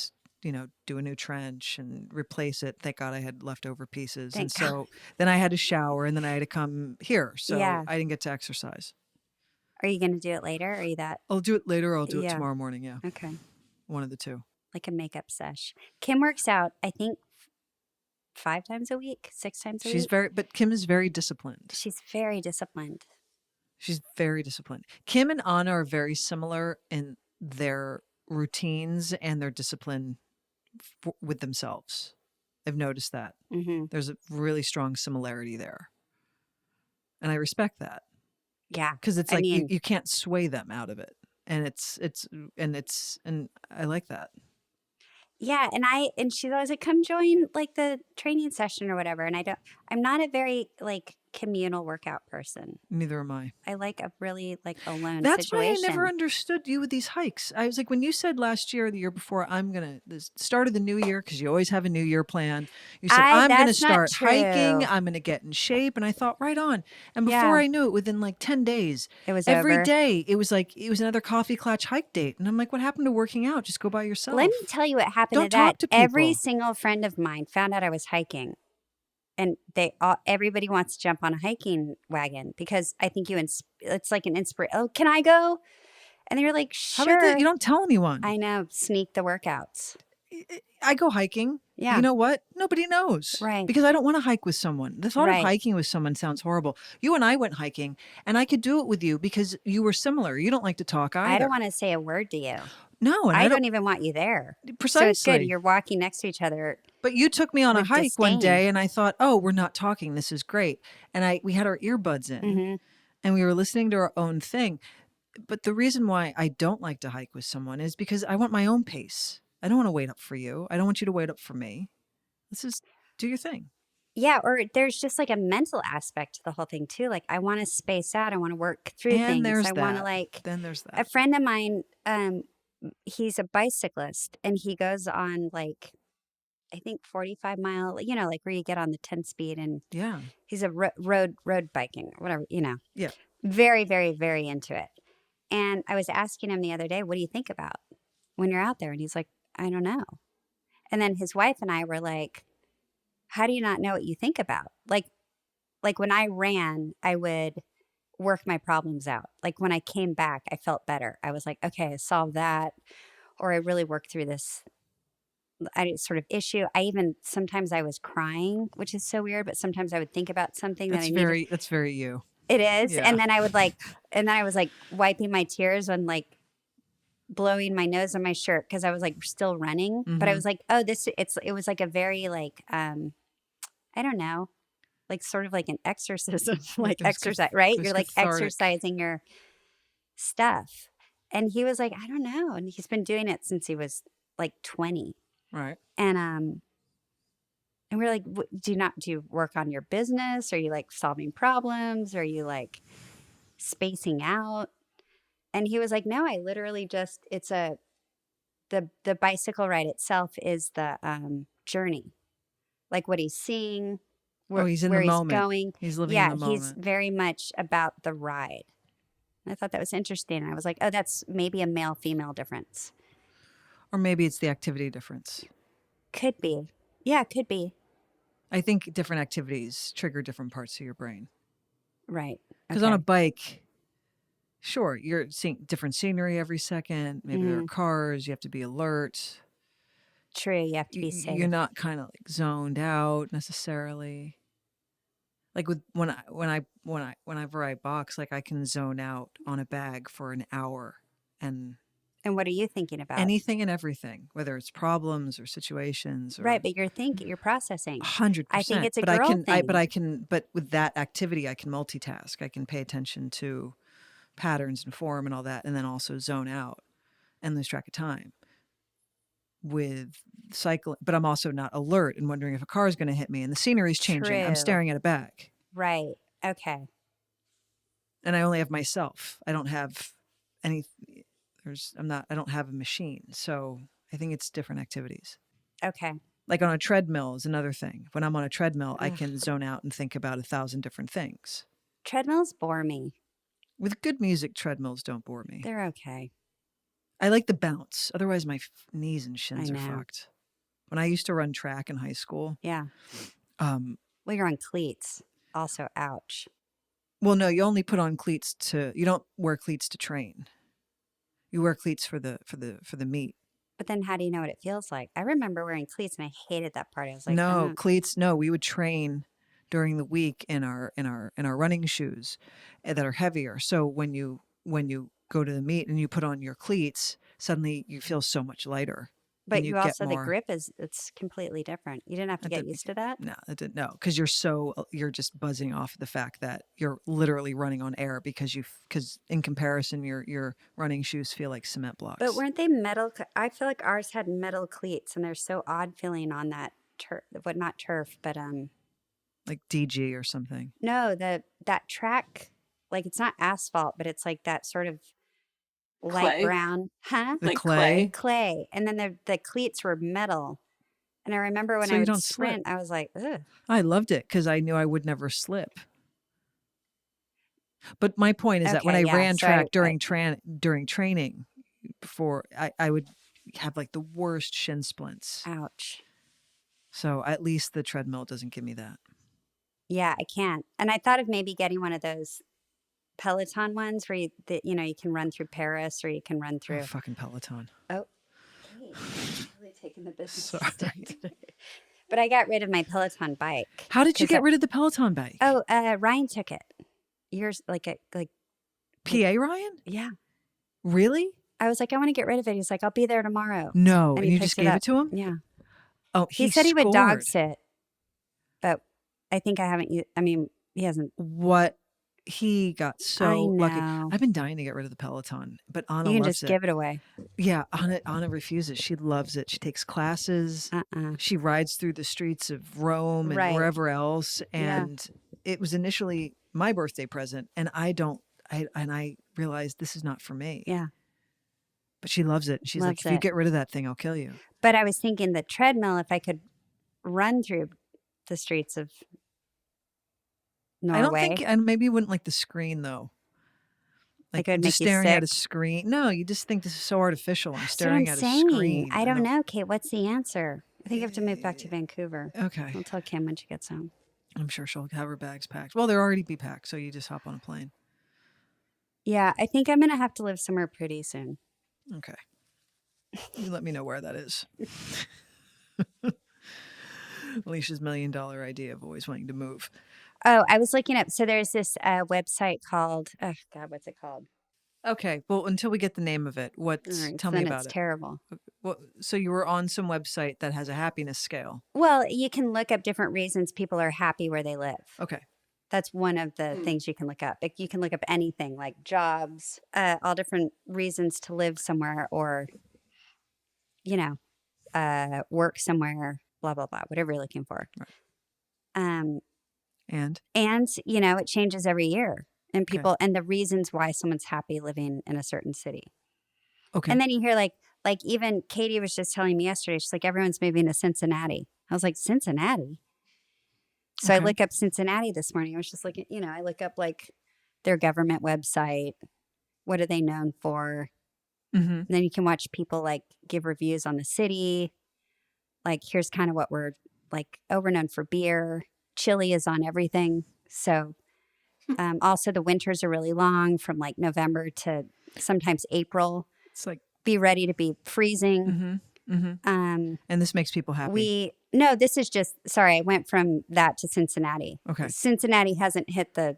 [SPEAKER 1] do a new trench and replace it. Thank God I had leftover pieces.
[SPEAKER 2] Thank
[SPEAKER 1] and so then I had to shower and then I had to come here. So
[SPEAKER 2] Yeah.
[SPEAKER 1] I didn't get to exercise.
[SPEAKER 2] Are you going to do it later? Or are you that?
[SPEAKER 1] I'll do it later. I'll do it
[SPEAKER 2] Yeah.
[SPEAKER 1] tomorrow morning. Yeah.
[SPEAKER 2] Okay.
[SPEAKER 1] One of the two.
[SPEAKER 2] Like a makeup sesh. Kim works out, I think, 5 times a week, 6 times a week.
[SPEAKER 1] But Kim is very disciplined.
[SPEAKER 2] She's very disciplined.
[SPEAKER 1] She's very disciplined. Kim and Anna are very similar in their routines and their discipline with themselves. I've noticed that.
[SPEAKER 2] hmm
[SPEAKER 1] There's a really strong similarity there. And I respect that.
[SPEAKER 2] Yeah.
[SPEAKER 1] Because it's
[SPEAKER 2] I
[SPEAKER 1] like
[SPEAKER 2] mean-
[SPEAKER 1] you can't sway them out of it. And and I like that.
[SPEAKER 2] Yeah, and she's always like, come join like the training session or whatever. And I'm not a very like communal workout person.
[SPEAKER 1] Neither am I.
[SPEAKER 2] I like a really like alone
[SPEAKER 1] That's
[SPEAKER 2] situation.
[SPEAKER 1] why I never understood you with these hikes. I was like, when you said last year or the year before, the start of the new year, because you always have a new year plan. You said, I'm going to
[SPEAKER 2] That's not
[SPEAKER 1] start hiking.
[SPEAKER 2] true.
[SPEAKER 1] I'm going to get in shape. And I thought, right on. And before
[SPEAKER 2] Yeah.
[SPEAKER 1] I knew it, within like 10 days,
[SPEAKER 2] It was
[SPEAKER 1] every
[SPEAKER 2] over.
[SPEAKER 1] day, it was another coffee clutch hike date. And I'm like, what happened to working out? Just go by yourself.
[SPEAKER 2] Let me tell you what happened
[SPEAKER 1] Don't
[SPEAKER 2] to that.
[SPEAKER 1] talk to
[SPEAKER 2] Every
[SPEAKER 1] people.
[SPEAKER 2] single friend of mine found out I was hiking. And everybody wants to jump on a hiking wagon because I think it's like an inspiration. Oh, can I go? And they're like,
[SPEAKER 1] How
[SPEAKER 2] sure.
[SPEAKER 1] about that? You don't tell anyone.
[SPEAKER 2] I know. Sneak the workouts.
[SPEAKER 1] I go hiking.
[SPEAKER 2] Yeah.
[SPEAKER 1] You know what? Nobody knows.
[SPEAKER 2] Right.
[SPEAKER 1] Because I don't want to hike with someone. The thought of
[SPEAKER 2] Right.
[SPEAKER 1] hiking with someone sounds horrible. You and I went hiking, and I could do it with you because you were similar. You don't like to talk
[SPEAKER 2] I don't
[SPEAKER 1] either.
[SPEAKER 2] want to say a word to you.
[SPEAKER 1] No, and
[SPEAKER 2] I
[SPEAKER 1] I
[SPEAKER 2] don't
[SPEAKER 1] don't
[SPEAKER 2] even want you there. So it's good.
[SPEAKER 1] precisely.
[SPEAKER 2] You're walking next to each other
[SPEAKER 1] But you took me on a
[SPEAKER 2] with
[SPEAKER 1] hike one
[SPEAKER 2] disdain.
[SPEAKER 1] day, and I thought, oh, we're not talking. This is great. And we had our earbuds in,
[SPEAKER 2] Mm-hmm.
[SPEAKER 1] and we were listening to our own thing. But the reason why I don't like to hike with someone is because I want my own pace. I don't want to wait up for you. I don't want you to wait up for me. Let's just do your thing.
[SPEAKER 2] Yeah, or there's just like a mental aspect to the whole thing too. Like I want to space out. I want to work through
[SPEAKER 1] And
[SPEAKER 2] things.
[SPEAKER 1] there's
[SPEAKER 2] I want to
[SPEAKER 1] that.
[SPEAKER 2] like
[SPEAKER 1] Then there's
[SPEAKER 2] a
[SPEAKER 1] that.
[SPEAKER 2] friend of mine, he's a bicyclist and he goes on like I think 45-mile, like where you get on the 10 speed and
[SPEAKER 1] Yeah.
[SPEAKER 2] he's a road biking, whatever,
[SPEAKER 1] Yeah.
[SPEAKER 2] very, very, very into it. And I was asking him the other day, what do you think about when you're out there? And he's like, I don't know. And then his wife and I were like, how do you not know what you think about? Like when I ran, I would work my problems out. Like when I came back, I felt better. I was like, okay, I solved that. Or I really worked through this sort of issue. Sometimes I was crying, which is so weird, but sometimes I would think about something that I needed.
[SPEAKER 1] That's very you.
[SPEAKER 2] It is.
[SPEAKER 1] Yeah.
[SPEAKER 2] And then I was like wiping my tears and like blowing my nose on my shirt because I was like still running. But I was like, oh, it was like a very like, I don't know, like sort of like an exorcism, like
[SPEAKER 1] It was
[SPEAKER 2] exercise, right?
[SPEAKER 1] it was
[SPEAKER 2] You're like
[SPEAKER 1] cathartic.
[SPEAKER 2] exercising your stuff. And he was like, I don't know. And he's been doing it since he was like 20.
[SPEAKER 1] Right.
[SPEAKER 2] And we're like, do you work on your business? Are you like solving problems? Are you like spacing out? And he was like, no, I literally just, the bicycle ride itself is the journey, like what he's seeing,
[SPEAKER 1] He's in
[SPEAKER 2] where
[SPEAKER 1] the
[SPEAKER 2] he's
[SPEAKER 1] moment.
[SPEAKER 2] going.
[SPEAKER 1] He's living
[SPEAKER 2] Yeah,
[SPEAKER 1] in the
[SPEAKER 2] he's
[SPEAKER 1] moment.
[SPEAKER 2] very much about the ride. And I thought that was interesting. And I was like, oh, that's maybe a male female difference.
[SPEAKER 1] Or maybe it's the activity difference.
[SPEAKER 2] Could be. Yeah, could be.
[SPEAKER 1] I think different activities trigger different parts of your brain.
[SPEAKER 2] Right.
[SPEAKER 1] Because
[SPEAKER 2] Okay.
[SPEAKER 1] on a bike, sure, you're seeing different scenery every second. Maybe there are cars. You have to be alert.
[SPEAKER 2] True. You have to be safe.
[SPEAKER 1] You're not kind of like zoned out necessarily. Like whenever I box, like I can zone out on a bag for an hour and
[SPEAKER 2] And what are you thinking about?
[SPEAKER 1] anything and everything, whether it's problems or situations or
[SPEAKER 2] Right, but you're processing.
[SPEAKER 1] 100%.
[SPEAKER 2] I think it's a
[SPEAKER 1] but
[SPEAKER 2] girl thing.
[SPEAKER 1] but with that activity, I can multitask. I can pay attention to patterns and form and all that, and then also zone out and lose track of time with cycling. But I'm also not alert and wondering if a car is going to hit me and the scenery's changing. I'm
[SPEAKER 2] True.
[SPEAKER 1] staring at a bag.
[SPEAKER 2] Right. Okay.
[SPEAKER 1] And I only have myself. I don't have any, I don't have a machine. So I think it's different activities.
[SPEAKER 2] Okay.
[SPEAKER 1] Like on a treadmill is another thing. When I'm on a treadmill, I can zone out and think about 1,000 different things.
[SPEAKER 2] Treadmills bore me.
[SPEAKER 1] With good music, treadmills don't bore me.
[SPEAKER 2] They're okay.
[SPEAKER 1] I like the bounce. Otherwise, my knees and shins
[SPEAKER 2] I
[SPEAKER 1] are
[SPEAKER 2] know.
[SPEAKER 1] fucked. When I used to run track in high school,
[SPEAKER 2] Yeah. Well, you're on cleats. Also, ouch.
[SPEAKER 1] well, no, you only put on cleats you don't wear cleats to train. You wear cleats for the meet.
[SPEAKER 2] But then how do you know what it feels like? I remember wearing cleats and I hated that part. I was like,
[SPEAKER 1] No,
[SPEAKER 2] oh.
[SPEAKER 1] cleats. No, we would train during the week in our running shoes that are heavier. So when you go to the meet and you put on your cleats, suddenly you feel so much lighter.
[SPEAKER 2] But
[SPEAKER 1] and
[SPEAKER 2] you
[SPEAKER 1] get
[SPEAKER 2] also, the
[SPEAKER 1] more.
[SPEAKER 2] grip it's completely different. You didn't have to get used to that?
[SPEAKER 1] No, it didn't. No, because you're just buzzing off the fact that you're literally running on air because in comparison your running shoes feel like cement blocks.
[SPEAKER 2] But weren't they metal? I feel like ours had metal cleats and they're so odd feeling on that turf, but not turf, but
[SPEAKER 1] like DG or something.
[SPEAKER 2] no, that track, like it's not asphalt, but it's like that sort of light
[SPEAKER 3] Clay?
[SPEAKER 2] brown, huh?
[SPEAKER 1] The
[SPEAKER 3] Like
[SPEAKER 1] clay.
[SPEAKER 2] Clay, and then the cleats were metal. And I remember when
[SPEAKER 1] So
[SPEAKER 2] I
[SPEAKER 1] you
[SPEAKER 2] would
[SPEAKER 1] don't
[SPEAKER 2] sprint,
[SPEAKER 1] slip.
[SPEAKER 2] I was like, ugh.
[SPEAKER 1] I loved it because I knew I would never slip. But my point is that when
[SPEAKER 2] Okay,
[SPEAKER 1] I
[SPEAKER 2] yeah,
[SPEAKER 1] ran
[SPEAKER 2] so
[SPEAKER 1] track during training, before I would have like the worst shin splints.
[SPEAKER 2] Ouch.
[SPEAKER 1] So at least the treadmill doesn't give me that.
[SPEAKER 2] Yeah, I can't. And I thought of maybe getting one of those Peloton ones where you can run through Paris or you can run
[SPEAKER 1] Oh,
[SPEAKER 2] through.
[SPEAKER 1] fucking Peloton.
[SPEAKER 2] Oh, hey, really taking the business
[SPEAKER 1] Sorry.
[SPEAKER 2] today. But I got rid of my Peloton bike.
[SPEAKER 1] How did you
[SPEAKER 2] 'Cause
[SPEAKER 1] get rid of the Peloton bike?
[SPEAKER 2] Oh, Ryan took it. Yours,
[SPEAKER 1] PA Ryan?
[SPEAKER 2] yeah.
[SPEAKER 1] Really?
[SPEAKER 2] I was like, I want to get rid of it. He's like, I'll be there tomorrow.
[SPEAKER 1] No.
[SPEAKER 2] And
[SPEAKER 1] And
[SPEAKER 2] he
[SPEAKER 1] you
[SPEAKER 2] picked
[SPEAKER 1] just gave
[SPEAKER 2] up.
[SPEAKER 1] it to him?
[SPEAKER 2] Yeah.
[SPEAKER 1] Oh,
[SPEAKER 2] He said he would dog
[SPEAKER 1] scored.
[SPEAKER 2] sit, but I think I haven't. I mean, he hasn't.
[SPEAKER 1] What? He got
[SPEAKER 2] I
[SPEAKER 1] so lucky.
[SPEAKER 2] know.
[SPEAKER 1] I've been dying to get rid of the Peloton, but Anna
[SPEAKER 2] You can
[SPEAKER 1] loves
[SPEAKER 2] just
[SPEAKER 1] it.
[SPEAKER 2] give it away.
[SPEAKER 1] Yeah, Anna refuses. She loves it. She takes classes. She rides through the streets of Rome and
[SPEAKER 2] Right.
[SPEAKER 1] wherever else.
[SPEAKER 2] Yeah.
[SPEAKER 1] And it was initially my birthday present, and I realized this is not for me.
[SPEAKER 2] Yeah.
[SPEAKER 1] But she loves it. She's like,
[SPEAKER 2] Loves
[SPEAKER 1] if you
[SPEAKER 2] it.
[SPEAKER 1] get rid of that thing, I'll kill you.
[SPEAKER 2] But I was thinking the treadmill, if I could run through the streets of Norway.
[SPEAKER 1] I don't think, and maybe you wouldn't like the screen though.
[SPEAKER 2] Like it would
[SPEAKER 1] just
[SPEAKER 2] make you
[SPEAKER 1] staring at a
[SPEAKER 2] sick?
[SPEAKER 1] screen. No, you just think this is so artificial. I'm
[SPEAKER 2] That's what
[SPEAKER 1] staring
[SPEAKER 2] I'm
[SPEAKER 1] at
[SPEAKER 2] saying.
[SPEAKER 1] a screen.
[SPEAKER 2] I don't know, Kate. What's the answer? I think I have to move back to Vancouver.
[SPEAKER 1] Okay.
[SPEAKER 2] I'll tell Kim when she gets home.
[SPEAKER 1] I'm sure she'll have her bags packed. Well, they'll already be packed, so you just hop on a plane.
[SPEAKER 2] Yeah, I think I'm going to have to live somewhere pretty soon.
[SPEAKER 1] Okay. You let me know where that is. Leisha's $1 million idea of always wanting to move.
[SPEAKER 2] Oh, I was looking up. So there's this website called, oh God, what's it called?
[SPEAKER 1] Okay. Well, until we get the name of it, tell me about
[SPEAKER 2] it's
[SPEAKER 1] it.
[SPEAKER 2] terrible.
[SPEAKER 1] Well, so you were on some website that has a happiness scale.
[SPEAKER 2] Well, you can look up different reasons people are happy where they live.
[SPEAKER 1] Okay.
[SPEAKER 2] That's one of the things you can look up. Like, you can look up anything like jobs, all different reasons to live somewhere, or, work somewhere, blah, blah, blah, whatever you're looking for.
[SPEAKER 1] Right.
[SPEAKER 2] And, it changes every year, and people, and the reasons why someone's happy living in a certain city.
[SPEAKER 1] Okay.
[SPEAKER 2] And then you hear like even Katie was just telling me yesterday, she's like, everyone's moving to Cincinnati. I was like, Cincinnati? So I look up Cincinnati this morning. I was just looking, I look up like their government website. What are they known for?
[SPEAKER 1] Mm-hmm.
[SPEAKER 2] And then you can watch people like give reviews on the city. Like, here's kind of what we're like. Oh, we're known for beer. Chili is on everything. So also the winters are really long, from like November to sometimes April.
[SPEAKER 1] It's like,
[SPEAKER 2] be ready to be freezing.
[SPEAKER 1] Mm-hmm. Mm-hmm. And this makes people happy.
[SPEAKER 2] No, this is just, sorry, I went from that to Cincinnati.
[SPEAKER 1] Okay.
[SPEAKER 2] Cincinnati hasn't hit the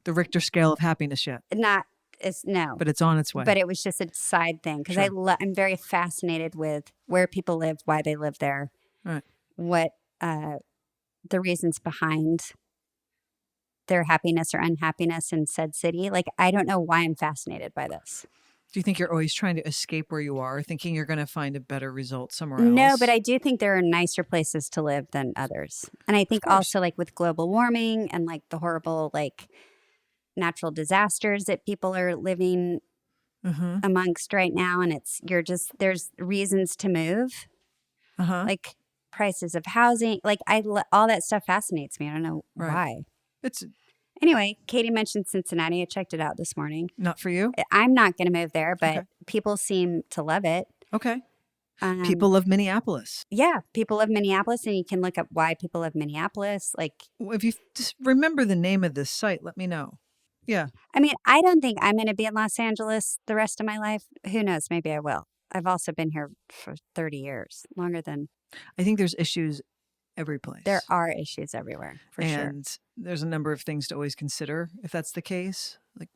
[SPEAKER 1] Richter scale of happiness yet.
[SPEAKER 2] No.
[SPEAKER 1] But it's on its way.
[SPEAKER 2] But it was just a side thing, because
[SPEAKER 1] Sure.
[SPEAKER 2] I'm very fascinated with where people live, why they live there,
[SPEAKER 1] Right.
[SPEAKER 2] what the reasons behind their happiness or unhappiness in said city. Like, I don't know why I'm fascinated by this.
[SPEAKER 1] Do you think you're always trying to escape where you are, thinking you're going to find a better result somewhere else?
[SPEAKER 2] No, but I do think there are nicer places to live than others. And I think also, like, with global warming and like the horrible like natural disasters that people are living amongst right now, and there's reasons to move. Like prices of housing, like all that stuff fascinates me. I don't know why. Anyway, Katie mentioned Cincinnati. I checked it out this morning.
[SPEAKER 1] Not for you?
[SPEAKER 2] I'm not going to move there, but people seem to love it.
[SPEAKER 1] Okay. People love Minneapolis.
[SPEAKER 2] Yeah, people love Minneapolis, and you can look up why people love Minneapolis. Like,
[SPEAKER 1] if you just remember the name of this site, let me know. Yeah.
[SPEAKER 2] I mean, I don't think I'm going to be in Los Angeles the rest of my life. Who knows? Maybe I will. I've also been here for 30 years, longer than...
[SPEAKER 1] I think there's issues every place.
[SPEAKER 2] There are issues everywhere, for sure.
[SPEAKER 1] And there's a number of things to always consider if that's the case. Like,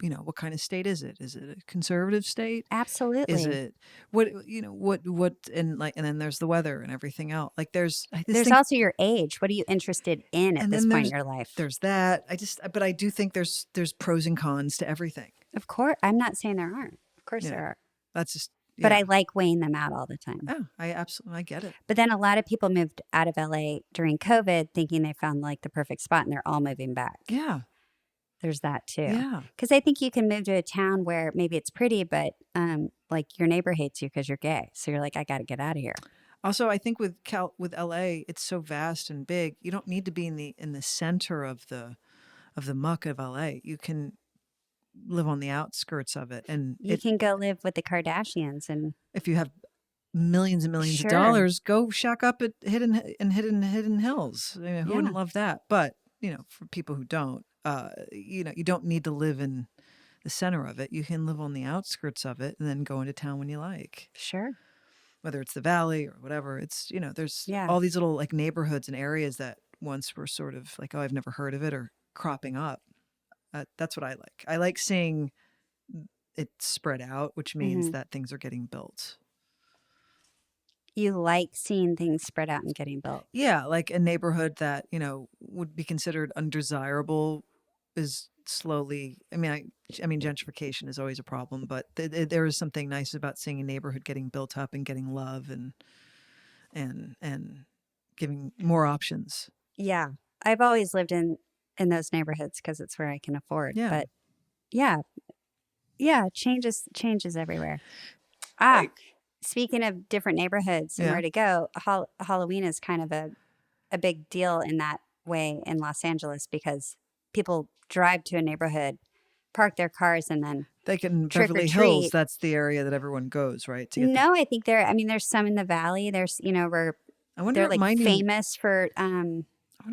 [SPEAKER 1] what kind of state is it? Is it a conservative state?
[SPEAKER 2] Absolutely.
[SPEAKER 1] Is it what and then there's the weather and everything else. Like there's
[SPEAKER 2] also your age. What are you interested in at this point in your life?
[SPEAKER 1] There's that. But I do think there's pros and cons to everything.
[SPEAKER 2] Of course. I'm not saying there aren't. Of course there are.
[SPEAKER 1] That's just...
[SPEAKER 2] But I like weighing them out all the time.
[SPEAKER 1] Oh, I get it.
[SPEAKER 2] But then a lot of people moved out of LA during COVID thinking they found like the perfect spot, and they're all moving back.
[SPEAKER 1] Yeah.
[SPEAKER 2] There's that too.
[SPEAKER 1] Yeah.
[SPEAKER 2] Because I think you can move to a town where maybe it's pretty, but like your neighbor hates you because you're gay. So you're like, I got to get out of here.
[SPEAKER 1] Also, I think with LA, it's so vast and big. You don't need to be in the center of the muck of LA. You can live on the outskirts of it, and
[SPEAKER 2] you can go live with the Kardashians, and
[SPEAKER 1] if you have millions and millions of dollars, go shack up at Hidden Hills. Who wouldn't love that? But for people who don't, you don't need to live in the center of it. You can live on the outskirts of it and then go into town when you like.
[SPEAKER 2] Sure.
[SPEAKER 1] whether it's the valley or whatever. It's, there's
[SPEAKER 2] Yeah.
[SPEAKER 1] all these little like neighborhoods and areas that once were sort of like, oh, I've never heard of it, or cropping up. That's what I like. I like seeing it spread out, which means
[SPEAKER 2] Mhm.
[SPEAKER 1] that things are getting built.
[SPEAKER 2] You like seeing things spread out and getting built.
[SPEAKER 1] Yeah, like a neighborhood that, would be considered undesirable is slowly, I mean, gentrification is always a problem, but there is something nice about seeing a neighborhood getting built up and getting love and giving more options.
[SPEAKER 2] Yeah. I've always lived in those neighborhoods because it's where I can afford.
[SPEAKER 1] Yeah.
[SPEAKER 2] But yeah. Yeah, changes everywhere.
[SPEAKER 1] Right.
[SPEAKER 2] Speaking of different neighborhoods and
[SPEAKER 1] Yeah.
[SPEAKER 2] where to go, Halloween is kind of a big deal in that way in Los Angeles because people drive to a neighborhood, park their cars, and then
[SPEAKER 1] Like in
[SPEAKER 2] trick or
[SPEAKER 1] Beverly Hills,
[SPEAKER 2] treat.
[SPEAKER 1] that's the area that everyone goes, right? To get
[SPEAKER 2] No, I think there's some in the valley. There's, where
[SPEAKER 1] I wonder
[SPEAKER 2] they're
[SPEAKER 1] what
[SPEAKER 2] like
[SPEAKER 1] my
[SPEAKER 2] famous for
[SPEAKER 1] I wonder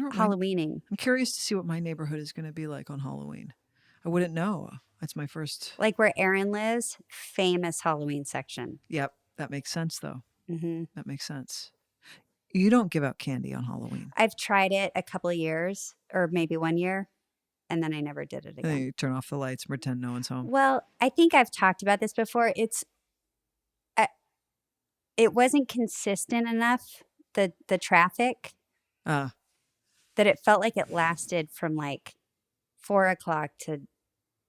[SPEAKER 1] what
[SPEAKER 2] Halloweening.
[SPEAKER 1] I'm curious to see what my neighborhood is going to be like on Halloween. I wouldn't know. That's my first.
[SPEAKER 2] Like where Aaron lives, famous Halloween section.
[SPEAKER 1] Yep, that makes sense though.
[SPEAKER 2] Hmm.
[SPEAKER 1] That makes sense. You don't give out candy on Halloween.
[SPEAKER 2] I've tried it a couple of years, or maybe 1 year, and then I never did it
[SPEAKER 1] And then
[SPEAKER 2] again.
[SPEAKER 1] you turn off the lights and pretend no one's home.
[SPEAKER 2] Well, I think I've talked about this before. It wasn't consistent enough, the traffic,
[SPEAKER 1] Ah,
[SPEAKER 2] that it felt like it lasted from like 4 o'clock to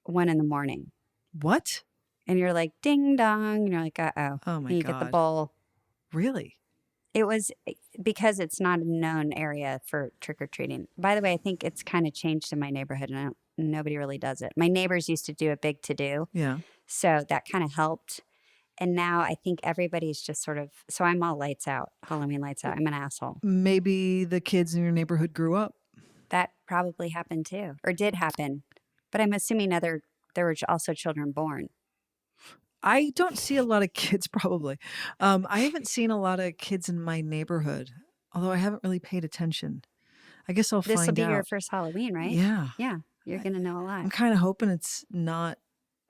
[SPEAKER 2] 1 in the morning.
[SPEAKER 1] what?
[SPEAKER 2] And you're like, ding dong. And you're like, uh-oh.
[SPEAKER 1] Oh my
[SPEAKER 2] And you get the
[SPEAKER 1] God.
[SPEAKER 2] bowl.
[SPEAKER 1] Really?
[SPEAKER 2] It was because it's not a known area for trick-or-treating. By the way, I think it's kind of changed in my neighborhood, and nobody really does it. My neighbors used to do a big to-do,
[SPEAKER 1] Yeah.
[SPEAKER 2] so that kind of helped. And now I think everybody's just sort of, so I'm all lights out, Halloween lights out. I'm an asshole.
[SPEAKER 1] Maybe the kids in your neighborhood grew up.
[SPEAKER 2] That probably happened too, or did happen. But I'm assuming there were also children born.
[SPEAKER 1] I don't see a lot of kids, probably. I haven't seen a lot of kids in my neighborhood, although I haven't really paid attention. I guess I'll
[SPEAKER 2] This will
[SPEAKER 1] find
[SPEAKER 2] be your
[SPEAKER 1] out.
[SPEAKER 2] first Halloween, right?
[SPEAKER 1] Yeah.
[SPEAKER 2] Yeah, you're going to know a
[SPEAKER 1] I'm
[SPEAKER 2] lot.
[SPEAKER 1] kind of hoping it's not.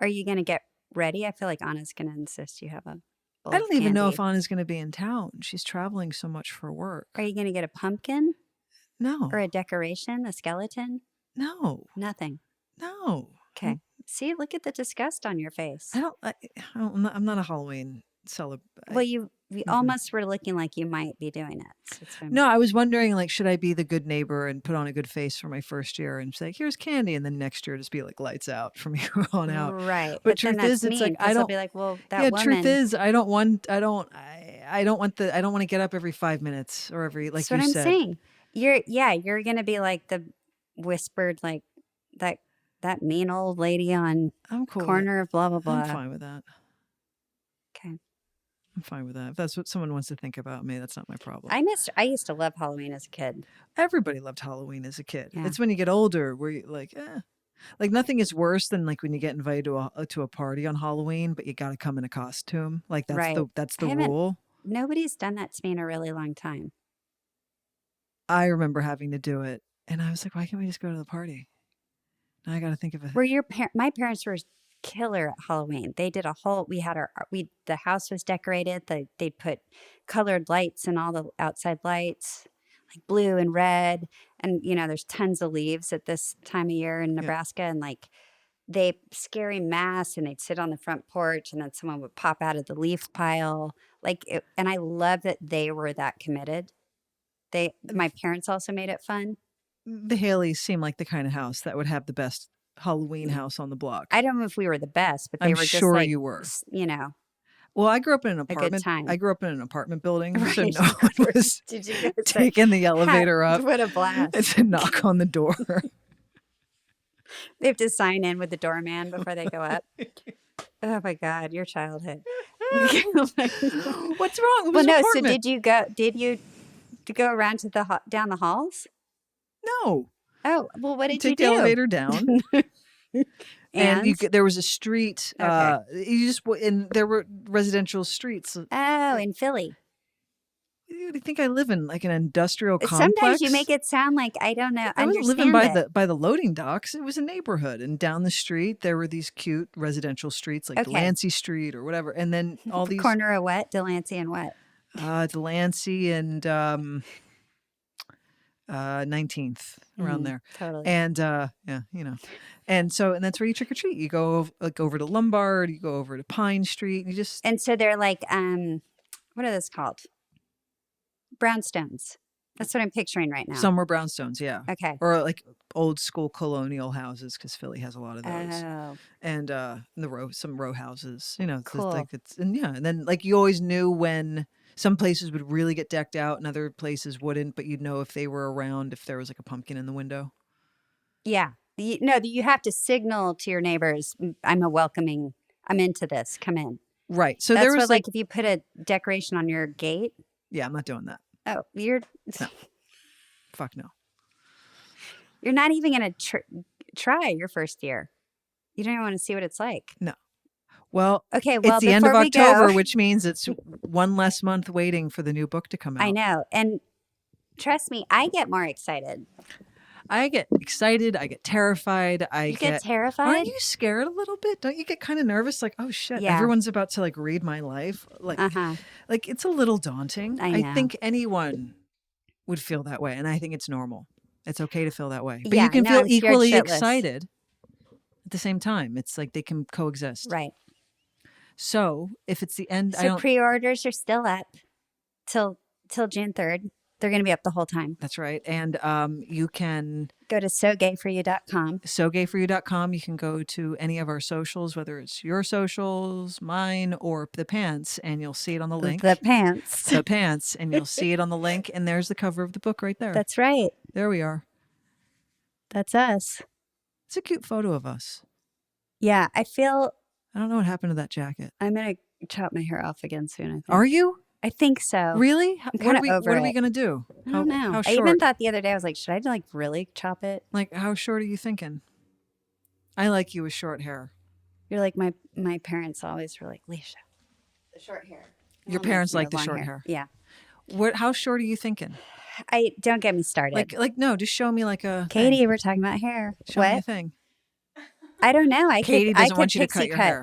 [SPEAKER 2] Are you going to get ready? I feel like Anna's going to insist you have a bowl
[SPEAKER 1] I
[SPEAKER 2] of
[SPEAKER 1] don't even know
[SPEAKER 2] candy.
[SPEAKER 1] if Anna's going to be in town. She's traveling so much for work.
[SPEAKER 2] Are you going to get a pumpkin
[SPEAKER 1] No.
[SPEAKER 2] or a decoration, a skeleton?
[SPEAKER 1] No.
[SPEAKER 2] Nothing.
[SPEAKER 1] No.
[SPEAKER 2] Okay. See, look at the disgust on your face.
[SPEAKER 1] I'm not a Halloween celebrant.
[SPEAKER 2] Well, you almost were looking like you might be doing it. So it's fine.
[SPEAKER 1] No, I was wondering, like, should I be the good neighbor and put on a good face for my first year and say, "Here's candy," and then next year just be like lights out from here on out.
[SPEAKER 2] Right.
[SPEAKER 1] But
[SPEAKER 2] then
[SPEAKER 1] truth
[SPEAKER 2] that's
[SPEAKER 1] is, it's like
[SPEAKER 2] mean,
[SPEAKER 1] I
[SPEAKER 2] 'cause they'll
[SPEAKER 1] don't.
[SPEAKER 2] be like, well, that
[SPEAKER 1] Yeah,
[SPEAKER 2] woman.
[SPEAKER 1] truth is, I don't want to get up every 5 minutes or every, like
[SPEAKER 2] That's
[SPEAKER 1] you
[SPEAKER 2] what I'm
[SPEAKER 1] said.
[SPEAKER 2] saying. You're gonna be like the whispered, like that mean old lady on
[SPEAKER 1] I'm cool.
[SPEAKER 2] corner of blah blah
[SPEAKER 1] with, I'm
[SPEAKER 2] blah.
[SPEAKER 1] fine with that.
[SPEAKER 2] Okay.
[SPEAKER 1] I'm fine with that. If that's what someone wants to think about me, that's not my problem.
[SPEAKER 2] I used to love Halloween as a kid.
[SPEAKER 1] Everybody loved Halloween as a kid.
[SPEAKER 2] Yeah.
[SPEAKER 1] It's when you get older where you like, like nothing is worse than like when you get invited to a party on Halloween, but you got to come in a costume. Like that's
[SPEAKER 2] Right.
[SPEAKER 1] the
[SPEAKER 2] I haven't-
[SPEAKER 1] rule.
[SPEAKER 2] Nobody's done that to me in a really long time.
[SPEAKER 1] I remember having to do it, and I was like, why can't we just go to the party? Now I got to think of it.
[SPEAKER 2] My parents were killer at Halloween. They did a whole. The house was decorated. They put colored lights and all the outside lights, like blue and red, and there's tons of leaves at this time of year in Nebraska, and like they scary mass, and they'd sit on the front porch, and then someone would pop out of the leaf pile, and I love that they were that committed. My parents also made it fun.
[SPEAKER 1] The Haileys seem like the kind of house that would have the best Halloween house on the block.
[SPEAKER 2] I don't know if we were the best, but they
[SPEAKER 1] I'm
[SPEAKER 2] were just
[SPEAKER 1] sure
[SPEAKER 2] like,
[SPEAKER 1] you were.
[SPEAKER 2] Well,
[SPEAKER 1] I grew up in an
[SPEAKER 2] good
[SPEAKER 1] apartment.
[SPEAKER 2] time.
[SPEAKER 1] I grew up in an apartment building, so
[SPEAKER 2] Right.
[SPEAKER 1] no one was
[SPEAKER 2] Did you guys
[SPEAKER 1] taking the elevator up
[SPEAKER 2] What a blast.
[SPEAKER 1] and to knock on the door.
[SPEAKER 2] They have to sign in with the doorman before they go up. Oh my God, your childhood.
[SPEAKER 1] What's wrong? It was
[SPEAKER 2] Well,
[SPEAKER 1] an
[SPEAKER 2] no. So
[SPEAKER 1] apartment.
[SPEAKER 2] did you go around to down the halls?
[SPEAKER 1] No.
[SPEAKER 2] Oh, well, what did
[SPEAKER 1] Take
[SPEAKER 2] you
[SPEAKER 1] the
[SPEAKER 2] do?
[SPEAKER 1] elevator down. And there was a street.
[SPEAKER 2] Okay.
[SPEAKER 1] And there were residential streets.
[SPEAKER 2] Oh, in Philly.
[SPEAKER 1] You think I live in like an industrial complex?
[SPEAKER 2] Sometimes you make it sound like I don't know.
[SPEAKER 1] I wasn't
[SPEAKER 2] understand
[SPEAKER 1] living
[SPEAKER 2] it.
[SPEAKER 1] by the loading docks. It was a neighborhood, and down the street there were these cute residential streets, like
[SPEAKER 2] Okay.
[SPEAKER 1] Delancey Street or whatever, and then all these
[SPEAKER 2] Corner of what? Delancey and what?
[SPEAKER 1] Delancey and 19th around there.
[SPEAKER 2] Totally.
[SPEAKER 1] And yeah, and that's where you trick or treat. You go like over to Lombard, you go over to Pine Street, you just
[SPEAKER 2] And so they're like, what are those called? Brownstones. That's what I'm picturing right now.
[SPEAKER 1] some were brownstones, yeah.
[SPEAKER 2] Okay.
[SPEAKER 1] Or like old school colonial houses, because Philly has a lot of those.
[SPEAKER 2] Oh,
[SPEAKER 1] And some row houses,
[SPEAKER 2] cool.
[SPEAKER 1] like and then like you always knew when some places would really get decked out and other places wouldn't, but you'd know if they were around, if there was like a pumpkin in the window.
[SPEAKER 2] Yeah. You have to signal to your neighbors, I'm into this. Come in.
[SPEAKER 1] Right. So
[SPEAKER 2] That's
[SPEAKER 1] there was
[SPEAKER 2] what, like, if you put a decoration on your gate.
[SPEAKER 1] yeah, I'm not doing that.
[SPEAKER 2] Oh, you're
[SPEAKER 1] Fuck no.
[SPEAKER 2] you're not even going to try your first year. You don't even want to see what it's like.
[SPEAKER 1] No. Well,
[SPEAKER 2] Okay, well,
[SPEAKER 1] it's the end of
[SPEAKER 2] before we
[SPEAKER 1] October,
[SPEAKER 2] go,
[SPEAKER 1] which means it's one less month waiting for the new book to come out.
[SPEAKER 2] I know. And trust me, I get more excited.
[SPEAKER 1] I get excited. I get terrified.
[SPEAKER 2] You get terrified?
[SPEAKER 1] Aren't you scared a little bit? Don't you get kind of nervous? Like, oh shit,
[SPEAKER 2] Yeah.
[SPEAKER 1] everyone's about to like read my life. Like, like it's a little daunting.
[SPEAKER 2] I know.
[SPEAKER 1] I think anyone would feel that way, and I think it's normal. It's okay to feel that way, but
[SPEAKER 2] Yeah,
[SPEAKER 1] you can
[SPEAKER 2] no,
[SPEAKER 1] feel
[SPEAKER 2] I'm scared
[SPEAKER 1] equally
[SPEAKER 2] shitless.
[SPEAKER 1] excited at the same time. It's like they can coexist.
[SPEAKER 2] Right.
[SPEAKER 1] So if it's the end,
[SPEAKER 2] So pre-orders are still up till June 3rd. They're going to be up the whole time.
[SPEAKER 1] That's right. And you can
[SPEAKER 2] go to sogayforyou.com.
[SPEAKER 1] sogayforyou.com. You can go to any of our socials, whether it's your socials, mine, or the pants, and you'll see it on the link.
[SPEAKER 2] The pants.
[SPEAKER 1] The pants, and you'll see it on the link, and there's the cover of the book right there.
[SPEAKER 2] That's right.
[SPEAKER 1] There we are.
[SPEAKER 2] That's us.
[SPEAKER 1] It's a cute photo of us.
[SPEAKER 2] Yeah, I
[SPEAKER 1] don't know what happened to that jacket.
[SPEAKER 2] I'm going to chop my hair off again soon, I think.
[SPEAKER 1] Are you?
[SPEAKER 2] I think so.
[SPEAKER 1] Really?
[SPEAKER 2] What are we
[SPEAKER 1] going to do?
[SPEAKER 2] I don't know.
[SPEAKER 1] How
[SPEAKER 2] I
[SPEAKER 1] short?
[SPEAKER 2] even thought the other day, I was like, should I like really chop it?
[SPEAKER 1] Like, how short are you thinking? I like you with short hair.
[SPEAKER 2] You're like my parents always were like, Leisha, the short hair.
[SPEAKER 1] Your parents like the short hair.
[SPEAKER 2] Yeah.
[SPEAKER 1] How short are you thinking?
[SPEAKER 2] Don't get me started.
[SPEAKER 1] Like no, just show me like a
[SPEAKER 2] Katie,
[SPEAKER 1] thing.
[SPEAKER 2] we're talking about hair.
[SPEAKER 1] Show me a thing.
[SPEAKER 2] I don't know.
[SPEAKER 1] Katie doesn't want you to cut your hair.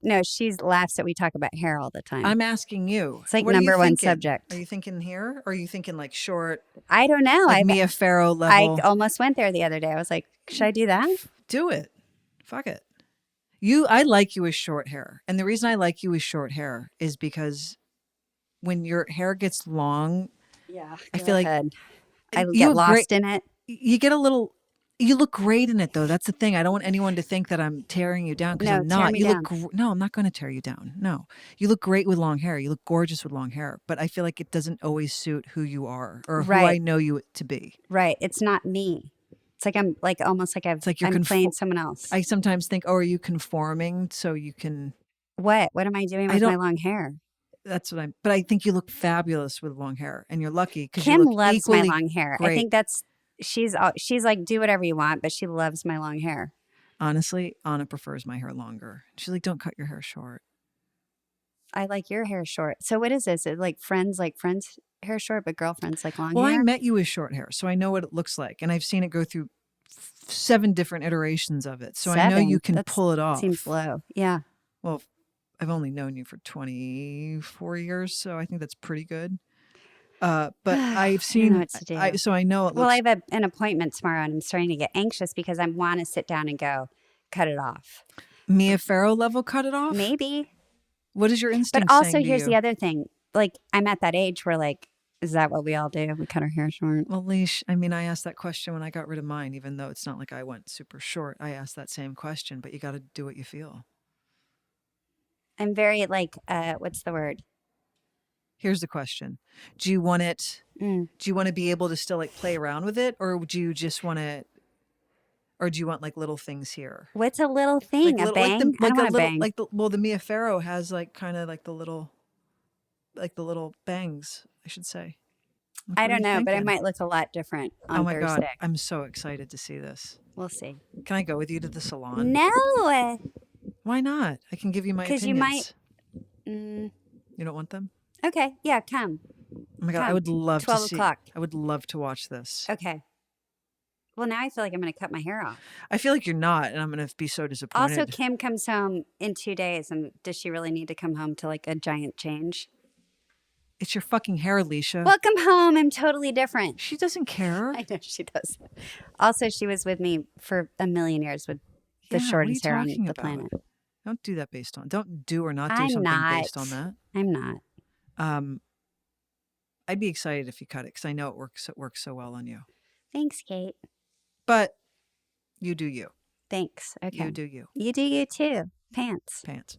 [SPEAKER 2] No, she laughs that we talk about hair all the time.
[SPEAKER 1] I'm asking you.
[SPEAKER 2] It's like
[SPEAKER 1] what
[SPEAKER 2] number one
[SPEAKER 1] thinking?
[SPEAKER 2] subject.
[SPEAKER 1] Are you thinking here? Or are you thinking like short?
[SPEAKER 2] I don't know.
[SPEAKER 1] Like Mia Farrow level?
[SPEAKER 2] I almost went there the other day. I was like, should I do that?
[SPEAKER 1] Do it. Fuck it. I like you with short hair. And the reason I like you with short hair is because when your hair gets long, I feel like
[SPEAKER 2] I get lost in it.
[SPEAKER 1] You get a little. You look great in it, though. That's the thing. I don't want anyone to think that I'm tearing you down, because I'm not. No, I'm not going to tear you down. No, you look great with long hair. You look gorgeous with long hair. But I feel like it doesn't always suit who you are or who I know you to be.
[SPEAKER 2] Right. It's not me. It's like I'm like almost like I'm playing someone else.
[SPEAKER 1] I sometimes think, oh, are you conforming so you can?
[SPEAKER 2] What am I doing with my long hair?
[SPEAKER 1] That's what I'm. But I think you look fabulous with long hair, and you're lucky because
[SPEAKER 2] Kim
[SPEAKER 1] you look
[SPEAKER 2] loves my long hair.
[SPEAKER 1] Great.
[SPEAKER 2] I think she's like, do whatever you want, but she loves my long hair.
[SPEAKER 1] Honestly, Anna prefers my hair longer. She's like, don't cut your hair short.
[SPEAKER 2] I like your hair short. So what is this? Is like friends hair short, but girlfriends like long hair?
[SPEAKER 1] Well, I met you with short hair, so I know what it looks like, and I've seen it go through 7 different iterations of it. So I know you can pull it off.
[SPEAKER 2] Seems low. Yeah.
[SPEAKER 1] Well, I've only known you for 24 years, so I think that's pretty good. But I've seen,
[SPEAKER 2] I know what to do.
[SPEAKER 1] So I know it looks.
[SPEAKER 2] Well, I have an appointment tomorrow, and I'm starting to get anxious because I want to sit down and go cut it off.
[SPEAKER 1] Mia Farrow level cut it off?
[SPEAKER 2] Maybe.
[SPEAKER 1] What is your instinct?
[SPEAKER 2] But also, here's the other thing. Like, I'm at that age where, like, is that what we all do? We cut our hair short?
[SPEAKER 1] Well, Leash, I mean, I asked that question when I got rid of mine, even though it's not like I went super short. I asked that same question, but you got to do what you feel.
[SPEAKER 2] I'm very, like, what's the word?
[SPEAKER 1] Here's the question. Do you want it, do you want to be able to still like play around with it, or do you just want to, or do you want like little things here?
[SPEAKER 2] What's a little thing?
[SPEAKER 1] Like
[SPEAKER 2] a bang? I don't want a bang.
[SPEAKER 1] The Mia Farrow has like kind of like the little bangs, I should say.
[SPEAKER 2] I don't know, but it might look a lot different on Thursday.
[SPEAKER 1] God, I'm so excited to see this.
[SPEAKER 2] We'll see.
[SPEAKER 1] Can I go with you to the salon?
[SPEAKER 2] No.
[SPEAKER 1] Why not? I can give you my opinions.
[SPEAKER 2] Because you might.
[SPEAKER 1] You don't want them?
[SPEAKER 2] Okay. Yeah, come.
[SPEAKER 1] Oh my God, I would love to
[SPEAKER 2] 12
[SPEAKER 1] see.
[SPEAKER 2] o'clock.
[SPEAKER 1] I would love to watch this.
[SPEAKER 2] Okay. Well, now I feel like I'm going to cut my hair off.
[SPEAKER 1] I feel like you're not, and I'm going to be so disappointed.
[SPEAKER 2] Also, Kim comes home in 2 days, and does she really need to come home to like a giant change?
[SPEAKER 1] It's your fucking hair, Leisha.
[SPEAKER 2] Welcome home. I'm totally different.
[SPEAKER 1] She doesn't care.
[SPEAKER 2] I know she does. Also, she was with me for a million years with the shortest hair on the planet.
[SPEAKER 1] Don't do that based on. Don't do or not do
[SPEAKER 2] I'm
[SPEAKER 1] something
[SPEAKER 2] not.
[SPEAKER 1] based on that.
[SPEAKER 2] I'm not.
[SPEAKER 1] I'd be excited if you cut it because I know it works so well on you.
[SPEAKER 2] Thanks, Kate.
[SPEAKER 1] But you do you.
[SPEAKER 2] Thanks. Okay.
[SPEAKER 1] You do you.
[SPEAKER 2] You do you too. Pants.
[SPEAKER 1] Pants.